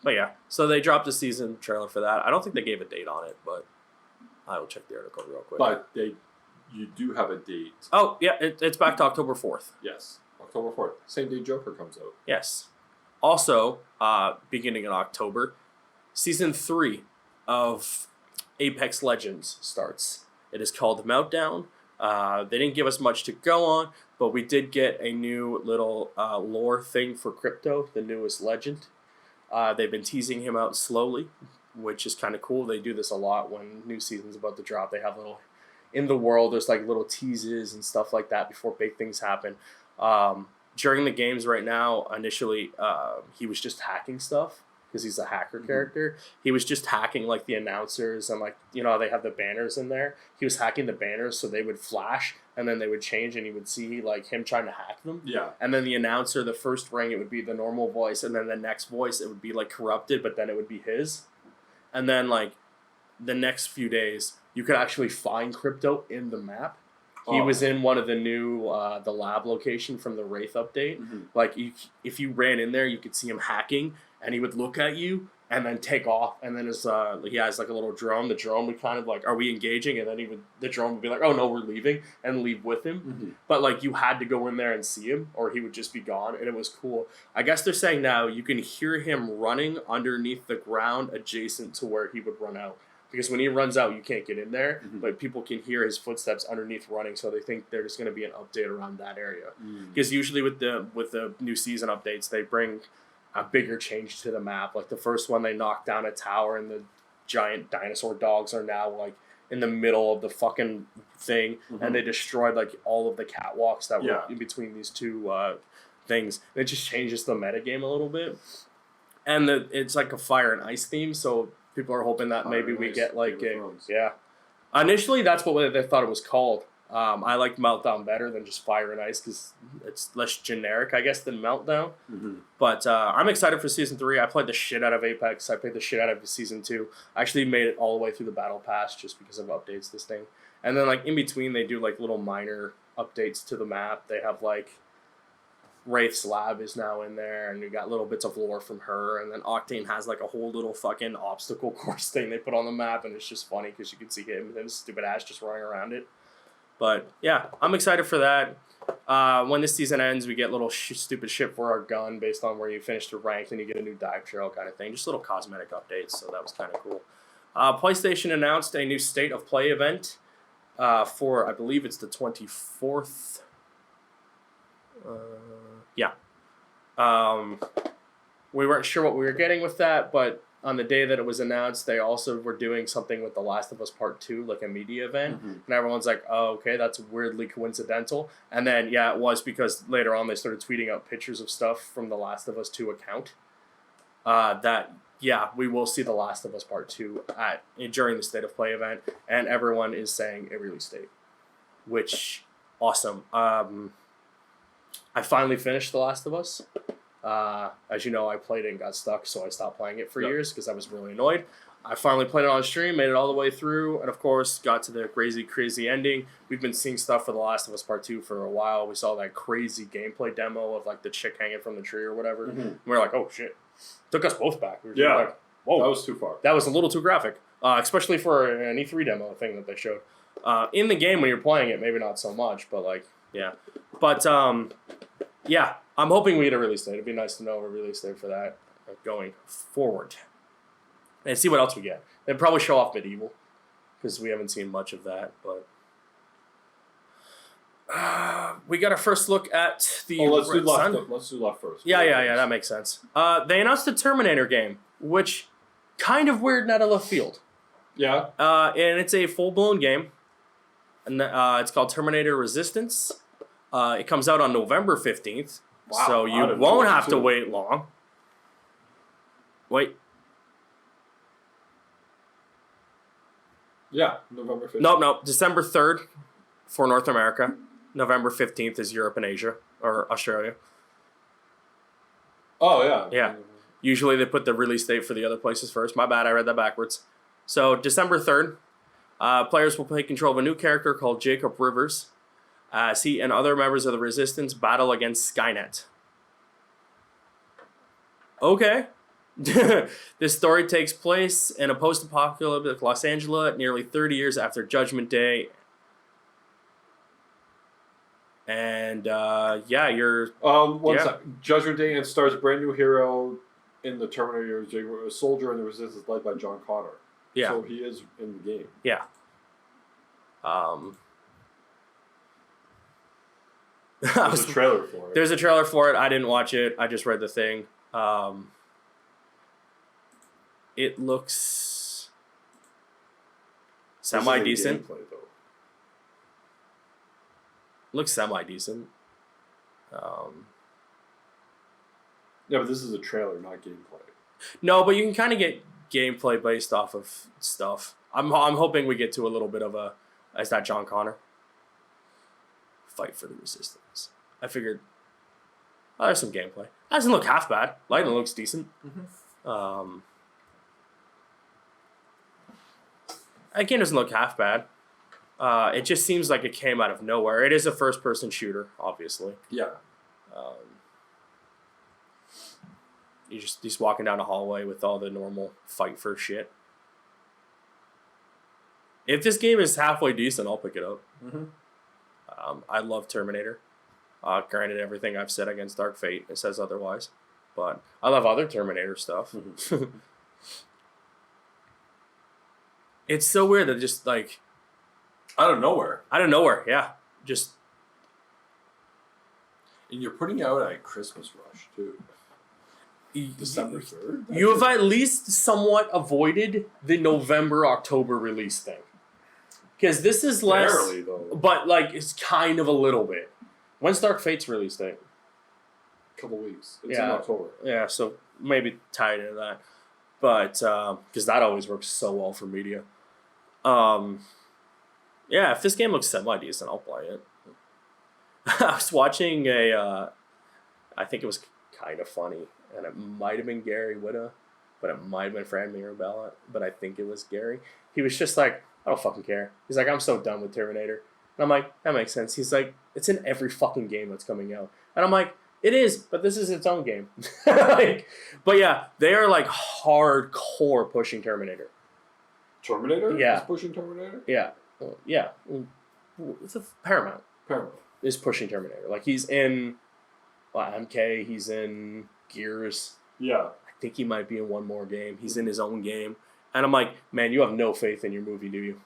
But yeah, so they dropped a season trailer for that. I don't think they gave a date on it, but I will check the article real quick. But you do have a date. Oh, yeah, it's back to October 4th. Yes, October 4th. Same day Joker comes out. Yes. Also, beginning in October, Season 3 of Apex Legends starts. It is called Meltdown. They didn't give us much to go on, but we did get a new little lore thing for Crypto, the newest legend. They've been teasing him out slowly, which is kind of cool. They do this a lot when new season's about to drop. They have little, in the world, there's like little teases and stuff like that before big things happen. During the games right now, initially, he was just hacking stuff because he's a hacker character. He was just hacking like the announcers and like, they have the banners in there. He was hacking the banners so they would flash and then they would change and you would see like him trying to hack them. Yeah. And then the announcer, the first ring, it would be the normal voice, and then the next voice, it would be like corrupted, but then it would be his. And then like the next few days, you could actually find Crypto in the map. He was in one of the new, the lab location from the Wraith update. Like if you ran in there, you could see him hacking and he would look at you and then take off. And then he has like a little drone. The drone would kind of like, are we engaging? And then the drone would be like, oh no, we're leaving, and leave with him. Mm-hmm. But like you had to go in there and see him, or he would just be gone. And it was cool. I guess they're saying now you can hear him running underneath the ground adjacent to where he would run out. Because when he runs out, you can't get in there, but people can hear his footsteps underneath running. So they think there's going to be an update around that area. Because usually with the new season updates, they bring a bigger change to the map. Like the first one, they knocked down a tower, and the giant dinosaur dogs are now like in the middle of the fucking thing, and they destroyed like all of the catwalks that were in between these two things. It just changes the metagame a little bit, and it's like a fire and ice theme, so. People are hoping that maybe we get like Initially, that's what they thought it was called. I liked Meltdown better than just Fire and Ice because it's less generic, I guess, than Meltdown. But I'm excited for Season 3. I played the shit out of Apex. I played the shit out of Season 2. I actually made it all the way through the Battle Pass just because of updates this thing. And then like in between, they do like little minor updates to the map. They have like Wraith's lab is now in there, and you got little bits of lore from her, and then Octane has like a whole little fucking obstacle course thing they put on the map, and it's just funny because you can see him and his stupid ass just running around it. But yeah, I'm excited for that. When this season ends, we get little stupid shit for our gun based on where you finish the rank, and you get a new dive trail kind of thing. Just little cosmetic updates, so that was kind of cool. PlayStation announced a new State of Play event for, I believe it's the 24th. We weren't sure what we were getting with that, but on the day that it was announced, they also were doing something with The Last of Us Part 2, like a media event. And everyone's like, oh, okay, that's weirdly coincidental. And then, it was because later on they started tweeting out pictures of stuff from The Last of Us 2 account. We will see The Last of Us Part 2 during the State of Play event. And everyone is saying a release date, which, awesome. I finally finished The Last of Us. As you know, I played it and got stuck, so I stopped playing it for years because I was really annoyed. I finally played it on stream, made it all the way through, and of course, got to the crazy, crazy ending. We've been seeing stuff for The Last of Us Part 2 for a while. We saw that crazy gameplay demo of like the chick hanging from the tree or whatever. And we were like, oh shit. Took us both back. We were like, whoa. That was too far. That was a little too graphic, especially for an E3 demo thing that they showed. In the game when you're playing it, maybe not so much, but like, yeah. But, I'm hoping we get a release date. It'd be nice to know a release date for that going forward. And see what else we get. They'd probably show off Medieval, because we haven't seen much of that. But we got our first look at the... let's do left first. Yeah, that makes sense. They announced the Terminator game, which kind of weird and out of left field. Yeah. And it's a full-blown game. And it's called Terminator Resistance. It comes out on November 15th. Wow, so you won't have to wait long. Wait. Yeah, November 15th. No, December 3rd for North America. November 15th is Europe and Asia, or Australia. Oh, yeah. Yeah. Usually they put the release date for the other places first. My bad, I read that backwards. So December 3rd, players will take control of a new character called Jacob Rivers. He and other members of the Resistance battle against Skynet. Okay. This story takes place in a post-apocalyptic Los Angeles nearly 30 years after Judgment Day. And, you're... One second. Judgment Day and stars a brand new hero in the Terminator, a soldier in the Resistance led by John Connor. Yeah. So he is in the game. Yeah. There's a trailer for it. There's a trailer for it. I didn't watch it. I just read the thing. It looks semi-decent. Gameplay, though. Looks semi-decent. Yeah, but this is a trailer, not gameplay. No, but you can kind of get gameplay based off of stuff. I'm hoping we get to a little bit of a... Is that John Connor? Fight for the Resistance. I figured... Oh, there's some gameplay. That doesn't look half bad. Lighting looks decent. That game doesn't look half bad. It just seems like it came out of nowhere. It is a first-person shooter, obviously. Yeah. he's walking down a hallway with all the normal fight for shit. If this game is halfway decent, I'll pick it up. I love Terminator. Granted, everything I've said against Dark Fate, it says otherwise. But I love other Terminator stuff. It's so weird that just like... Out of nowhere, yeah. Just... And you're putting out a Christmas rush, too. December 3rd? You have at least somewhat avoided the November-October release thing. Because this is less... Barely, though. But, like, it's kind of a little bit. When's Dark Fate's release date? A couple weeks. It's in October. Yeah, so maybe tied into that. But, because that always works so well for media. Yeah, if this game looks semi-decent, I'll play it. I was watching I think it was kind of funny, and it might have been Gary Whitta, but it might have been Fran Mirabella, but I think it was Gary. He was just like, I don't fucking care. He's like, I'm so done with Terminator. And I'm like, that makes sense. He's like, it's in every fucking game that's coming out. And I'm like, it is, but this is its own game. Like, but yeah, they are like hardcore pushing Terminator. Terminator? Yeah. Is pushing Terminator? Yeah. Yeah. It's a Paramount. Paramount. Is pushing Terminator. Like, he's in MK, he's in Gears. Yeah. I think he might be in one more game. He's in his own game. And I'm like, man, you have no faith in your movie, do you?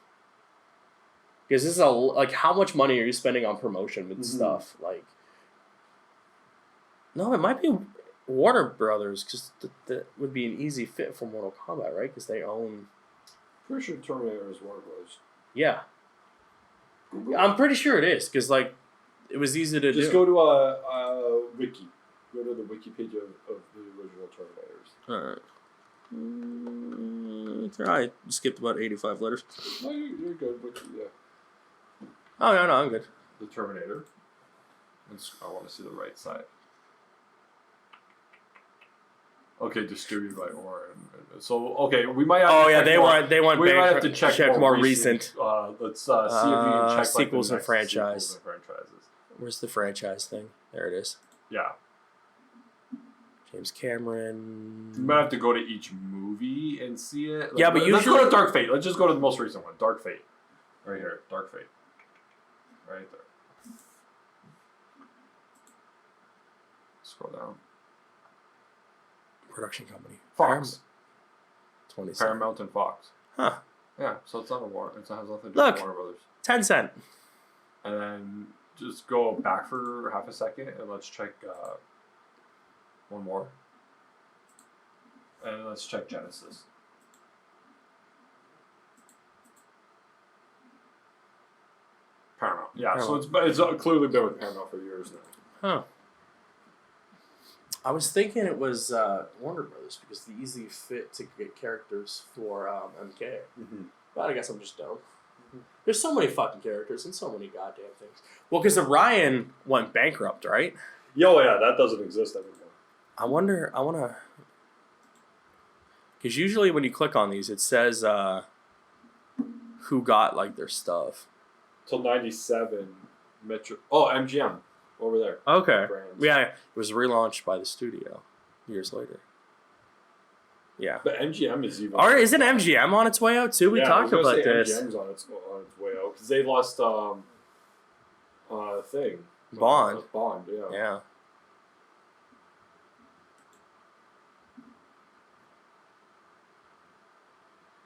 Because this is like, how much money are you spending on promotion with stuff? Like, no, it might be Warner Brothers, because that would be an easy fit for Mortal Kombat, right? Because they own... Pretty sure Terminator is Warner Brothers. Yeah. I'm pretty sure it is, because, like, it was easy to do. Just go to a wiki. Go to the wiki page of the original Terminators. Alright. I skipped about 85 letters. No, you're good. Wiki, yeah. Oh, no, I'm good. The Terminator. I want to see the right side. Okay, distributed by Orin. So, okay, we might have to check we might have to check more recent. Let's see if we can check sequels like, and franchise. Sequels and franchises. Where's the franchise thing? There it is. Yeah. James Cameron. You might have to go to each movie and see it. Yeah, but let's go to Dark Fate. Let's just go to the most recent one. Dark Fate. Right here. Dark Fate. Right there. Scroll down. Production company. Fox. 27. Paramount and Fox. Huh. Yeah, so it's not a Warner. It has nothing to do Look. with Warner Brothers. 10 cent. And then just go back for half a second and let's check one more. And let's check Genesis. Paramount. Yeah, Paramount. So it's clearly been with Paramount for years now. Huh. I was thinking it was Warner Brothers because the easy fit to get characters for MK. But I guess I'm just dumb. There's so many fucking characters and so many goddamn things. Well, because Orion went bankrupt, right? Yo, yeah, that doesn't exist anymore. I want to... Because usually when you click on these, it says who got, like, their stuff. Till 97, Metro... Oh, MGM. Over there. Okay. Brands. Yeah, it was relaunched by the studio years later. Yeah. But MGM is even... Or isn't MGM on its way out, too? We talked about this. MGM's on its way out. Because they lost thing. Bond. Bond, yeah. Yeah.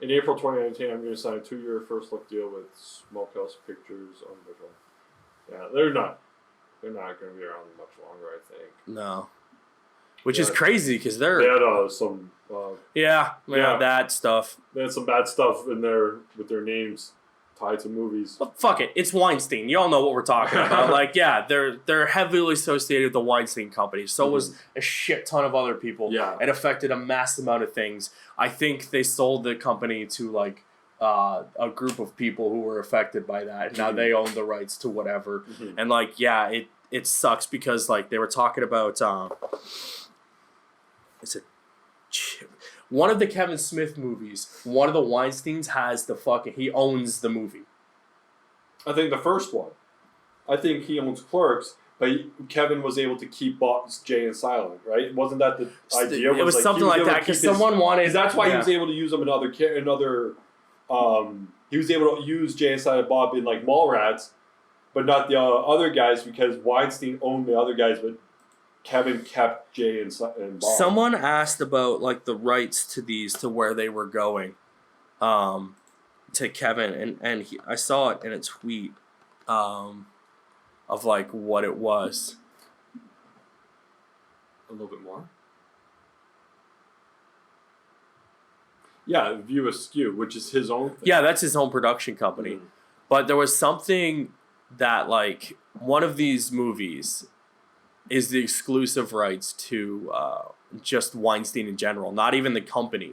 In April 2019, I'm going to sign a 2-year first look deal with Smokehouse Pictures on Visual. Yeah, they're not going to be around much longer, I think. No. Which is crazy because they're... They had some... that stuff. They had some bad stuff in there with their names tied to movies. Well, fuck it. It's Weinstein. You all know what we're talking about. Like, yeah, they're heavily associated with the Weinstein Company. So was a shit ton of other people. Yeah. It affected a mass amount of things. I think they sold the company to, like, a group of people who were affected by that. Now they own the rights to whatever. And, like, yeah, it sucks because, like, they were talking about... one of the Kevin Smith movies, one of the Weinsteins has the fucking... He owns the movie. I think the first one. I think he owns Clerks, But Kevin was able to keep Jay silent, right? Wasn't that the idea? It was something like that because someone wanted. That's why he was able to use him in other. He was able to use Jay and Silent Bob in like Mallrats, but not the other guys because Weinstein owned the other guys, but Kevin kept Jay and Bob. Someone asked about like the rights to these to where they were going, to Kevin, and I saw it in a tweet. Of like what it was. A little bit more. Yeah, View Askew, which is his own thing. Yeah, that's his own production company. Mm. But there was something that like one of these movies is the exclusive rights to just Weinstein in general, not even the company.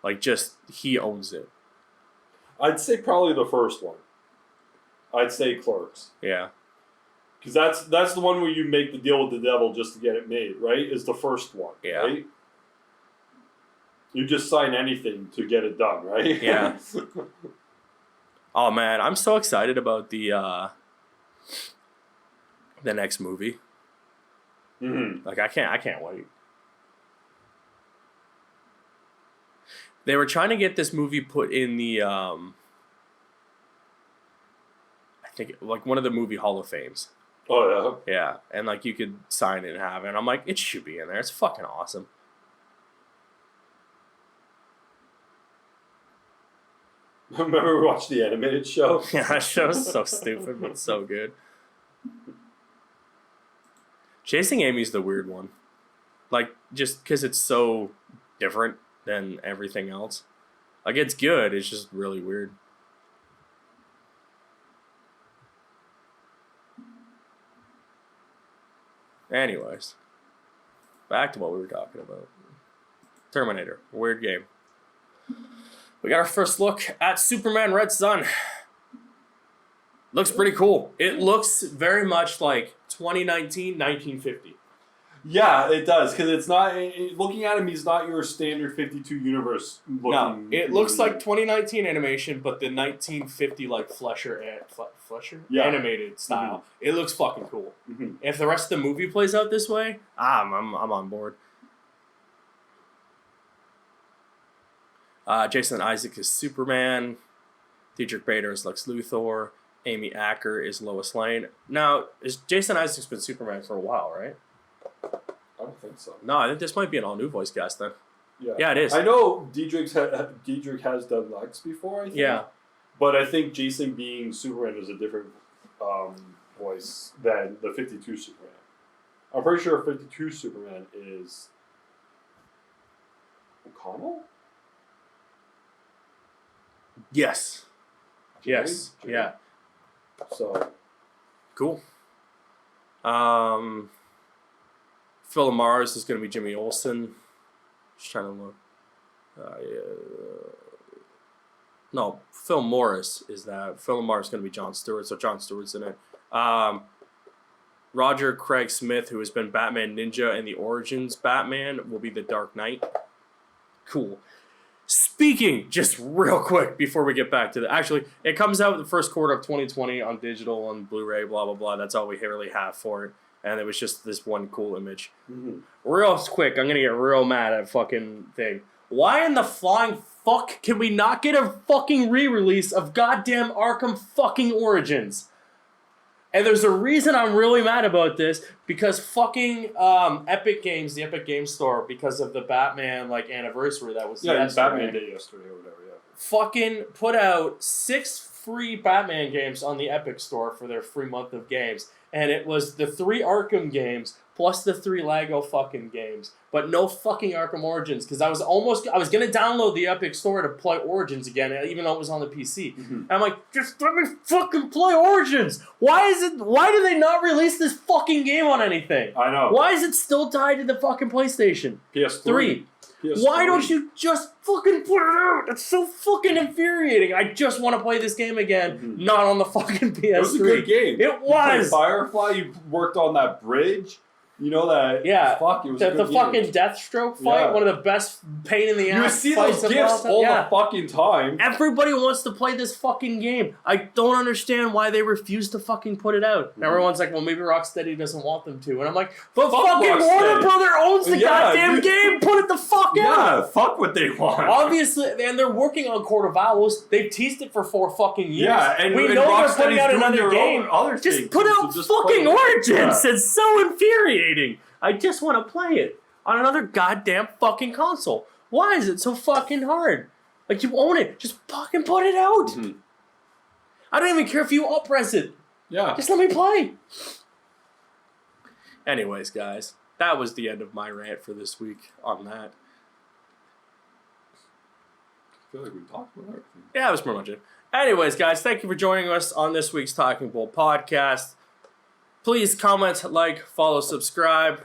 Like just he owns it. I'd say probably the first one. I'd say Clerks. Yeah. Because that's the one where you make the deal with the devil just to get it made, right? Is the first one, right? You just sign anything to get it done, right? Yeah. Oh man, I'm so excited about the next movie. Mm-hmm. Like I can't wait. They were trying to get this movie put in the I think like one of the movie Hall of Fames. Oh, yeah? Yeah, and like you could sign it and have it. And I'm like, it should be in there. It's fucking awesome. Remember we watched the animated show? Yeah, that show's so stupid, but so good. Chasing Amy's the weird one. Like, just because it's so different than everything else. Like, it's good, it's just really weird. Anyways, back to what we were talking about. Terminator, weird game. We got our first look at Superman Red Son. Looks pretty cool. It looks very much like 2019, 1950. Yeah, it does, because it's not, looking at him, he's not your standard 52 universe looking. No, it looks like 2019 animation, but the 1950 like Fleischer animated style. Mm-hmm. It looks fucking cool. Mm-hmm. If the rest of the movie plays out this way, I'm on board. Jason Isaac is Superman. Diedrich Bader is Lex Luthor. Amy Acker is Lois Lane. Now, Jason Isaac's been Superman for a while, right? I don't think so. No, I think this might be an all-new voice cast then. Yeah, it is. I know Diedrich has done Lex before, I think. Yeah. But I think Jason being Superman is a different voice than the 52 Superman. I'm pretty sure 52 Superman is O'Connell? Yes. Yes. Jimmy? Yeah. So. Cool. Phil Mars is going to be Jimmy Olsen. Just trying to look. No, Phil Morris is that. Phil Mars is going to be Jon Stewart, so Jon Stewart's in it. Roger Craig Smith, who has been Batman Ninja and the Origins Batman, will be the Dark Knight. Cool. Speaking, just real quick before we get back to the... Actually, it comes out the first quarter of 2020 on digital, on Blu-ray, blah, blah, blah. That's all we really have for it. And it was just this one cool image. Mm-hmm. Real quick, I'm going to get real mad at fucking thing. Why in the flying fuck can we not get a fucking re-release of goddamn Arkham fucking Origins? And there's a reason I'm really mad about this, because fucking Epic Games, the Epic Games Store, because of the Batman like anniversary that was yesterday. Batman Day yesterday or whatever, yeah. Fucking put out 6 free Batman games on the Epic Store for their free month of games. And it was the 3 Arkham games plus the 3 Lego fucking games. But no fucking Arkham Origins, because I was going to download the Epic Store to play Origins again, even though it was on the PC. Mm-hmm. And I'm like, just let me fucking play Origins! Why do they not release this fucking game on anything? I know. Why is it still tied to the fucking PlayStation? PS3. Why don't you just fucking put it out? It's so fucking infuriating. I just want to play this game again, not on the fucking PS3. It was a good game. It was. You played Firefly, you worked on that bridge. You know that? Yeah. Fuck, it was The fucking Deathstroke fight, one of the best pain in the ass. You see those gifs all the fucking time. Everybody wants to play this fucking game. I don't understand why they refuse to fucking put it out. And everyone's like, well, maybe Rocksteady doesn't want them to. And I'm like, but fucking Rocksteady. Warner Brother owns the goddamn game. Put it the fuck out. Yeah, fuck what they want. Obviously, and they're working on Court of Owls. They've teased it for 4 fucking years. Yeah, and we know they're putting out another game. Just put out fucking Origins. It's so infuriating. I just want to play it on another goddamn fucking console. Why is it so fucking hard? Like, you own it. Just fucking put it out. Mm-hmm. I don't even care if you up-res it. Yeah. Just let me play. Anyways, guys, that was the end of my rant for this week on that. I feel like we talked about everything. Yeah, that was pretty much it. Anyways, guys, thank you for joining us on this week's Talking Bull podcast. Please comment, like, follow, subscribe,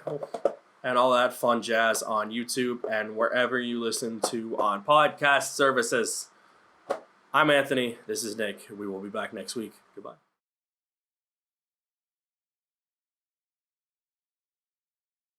and all that fun jazz on YouTube and wherever you listen to on podcast services. I'm Anthony. This is Nick. We will be back next week. Goodbye.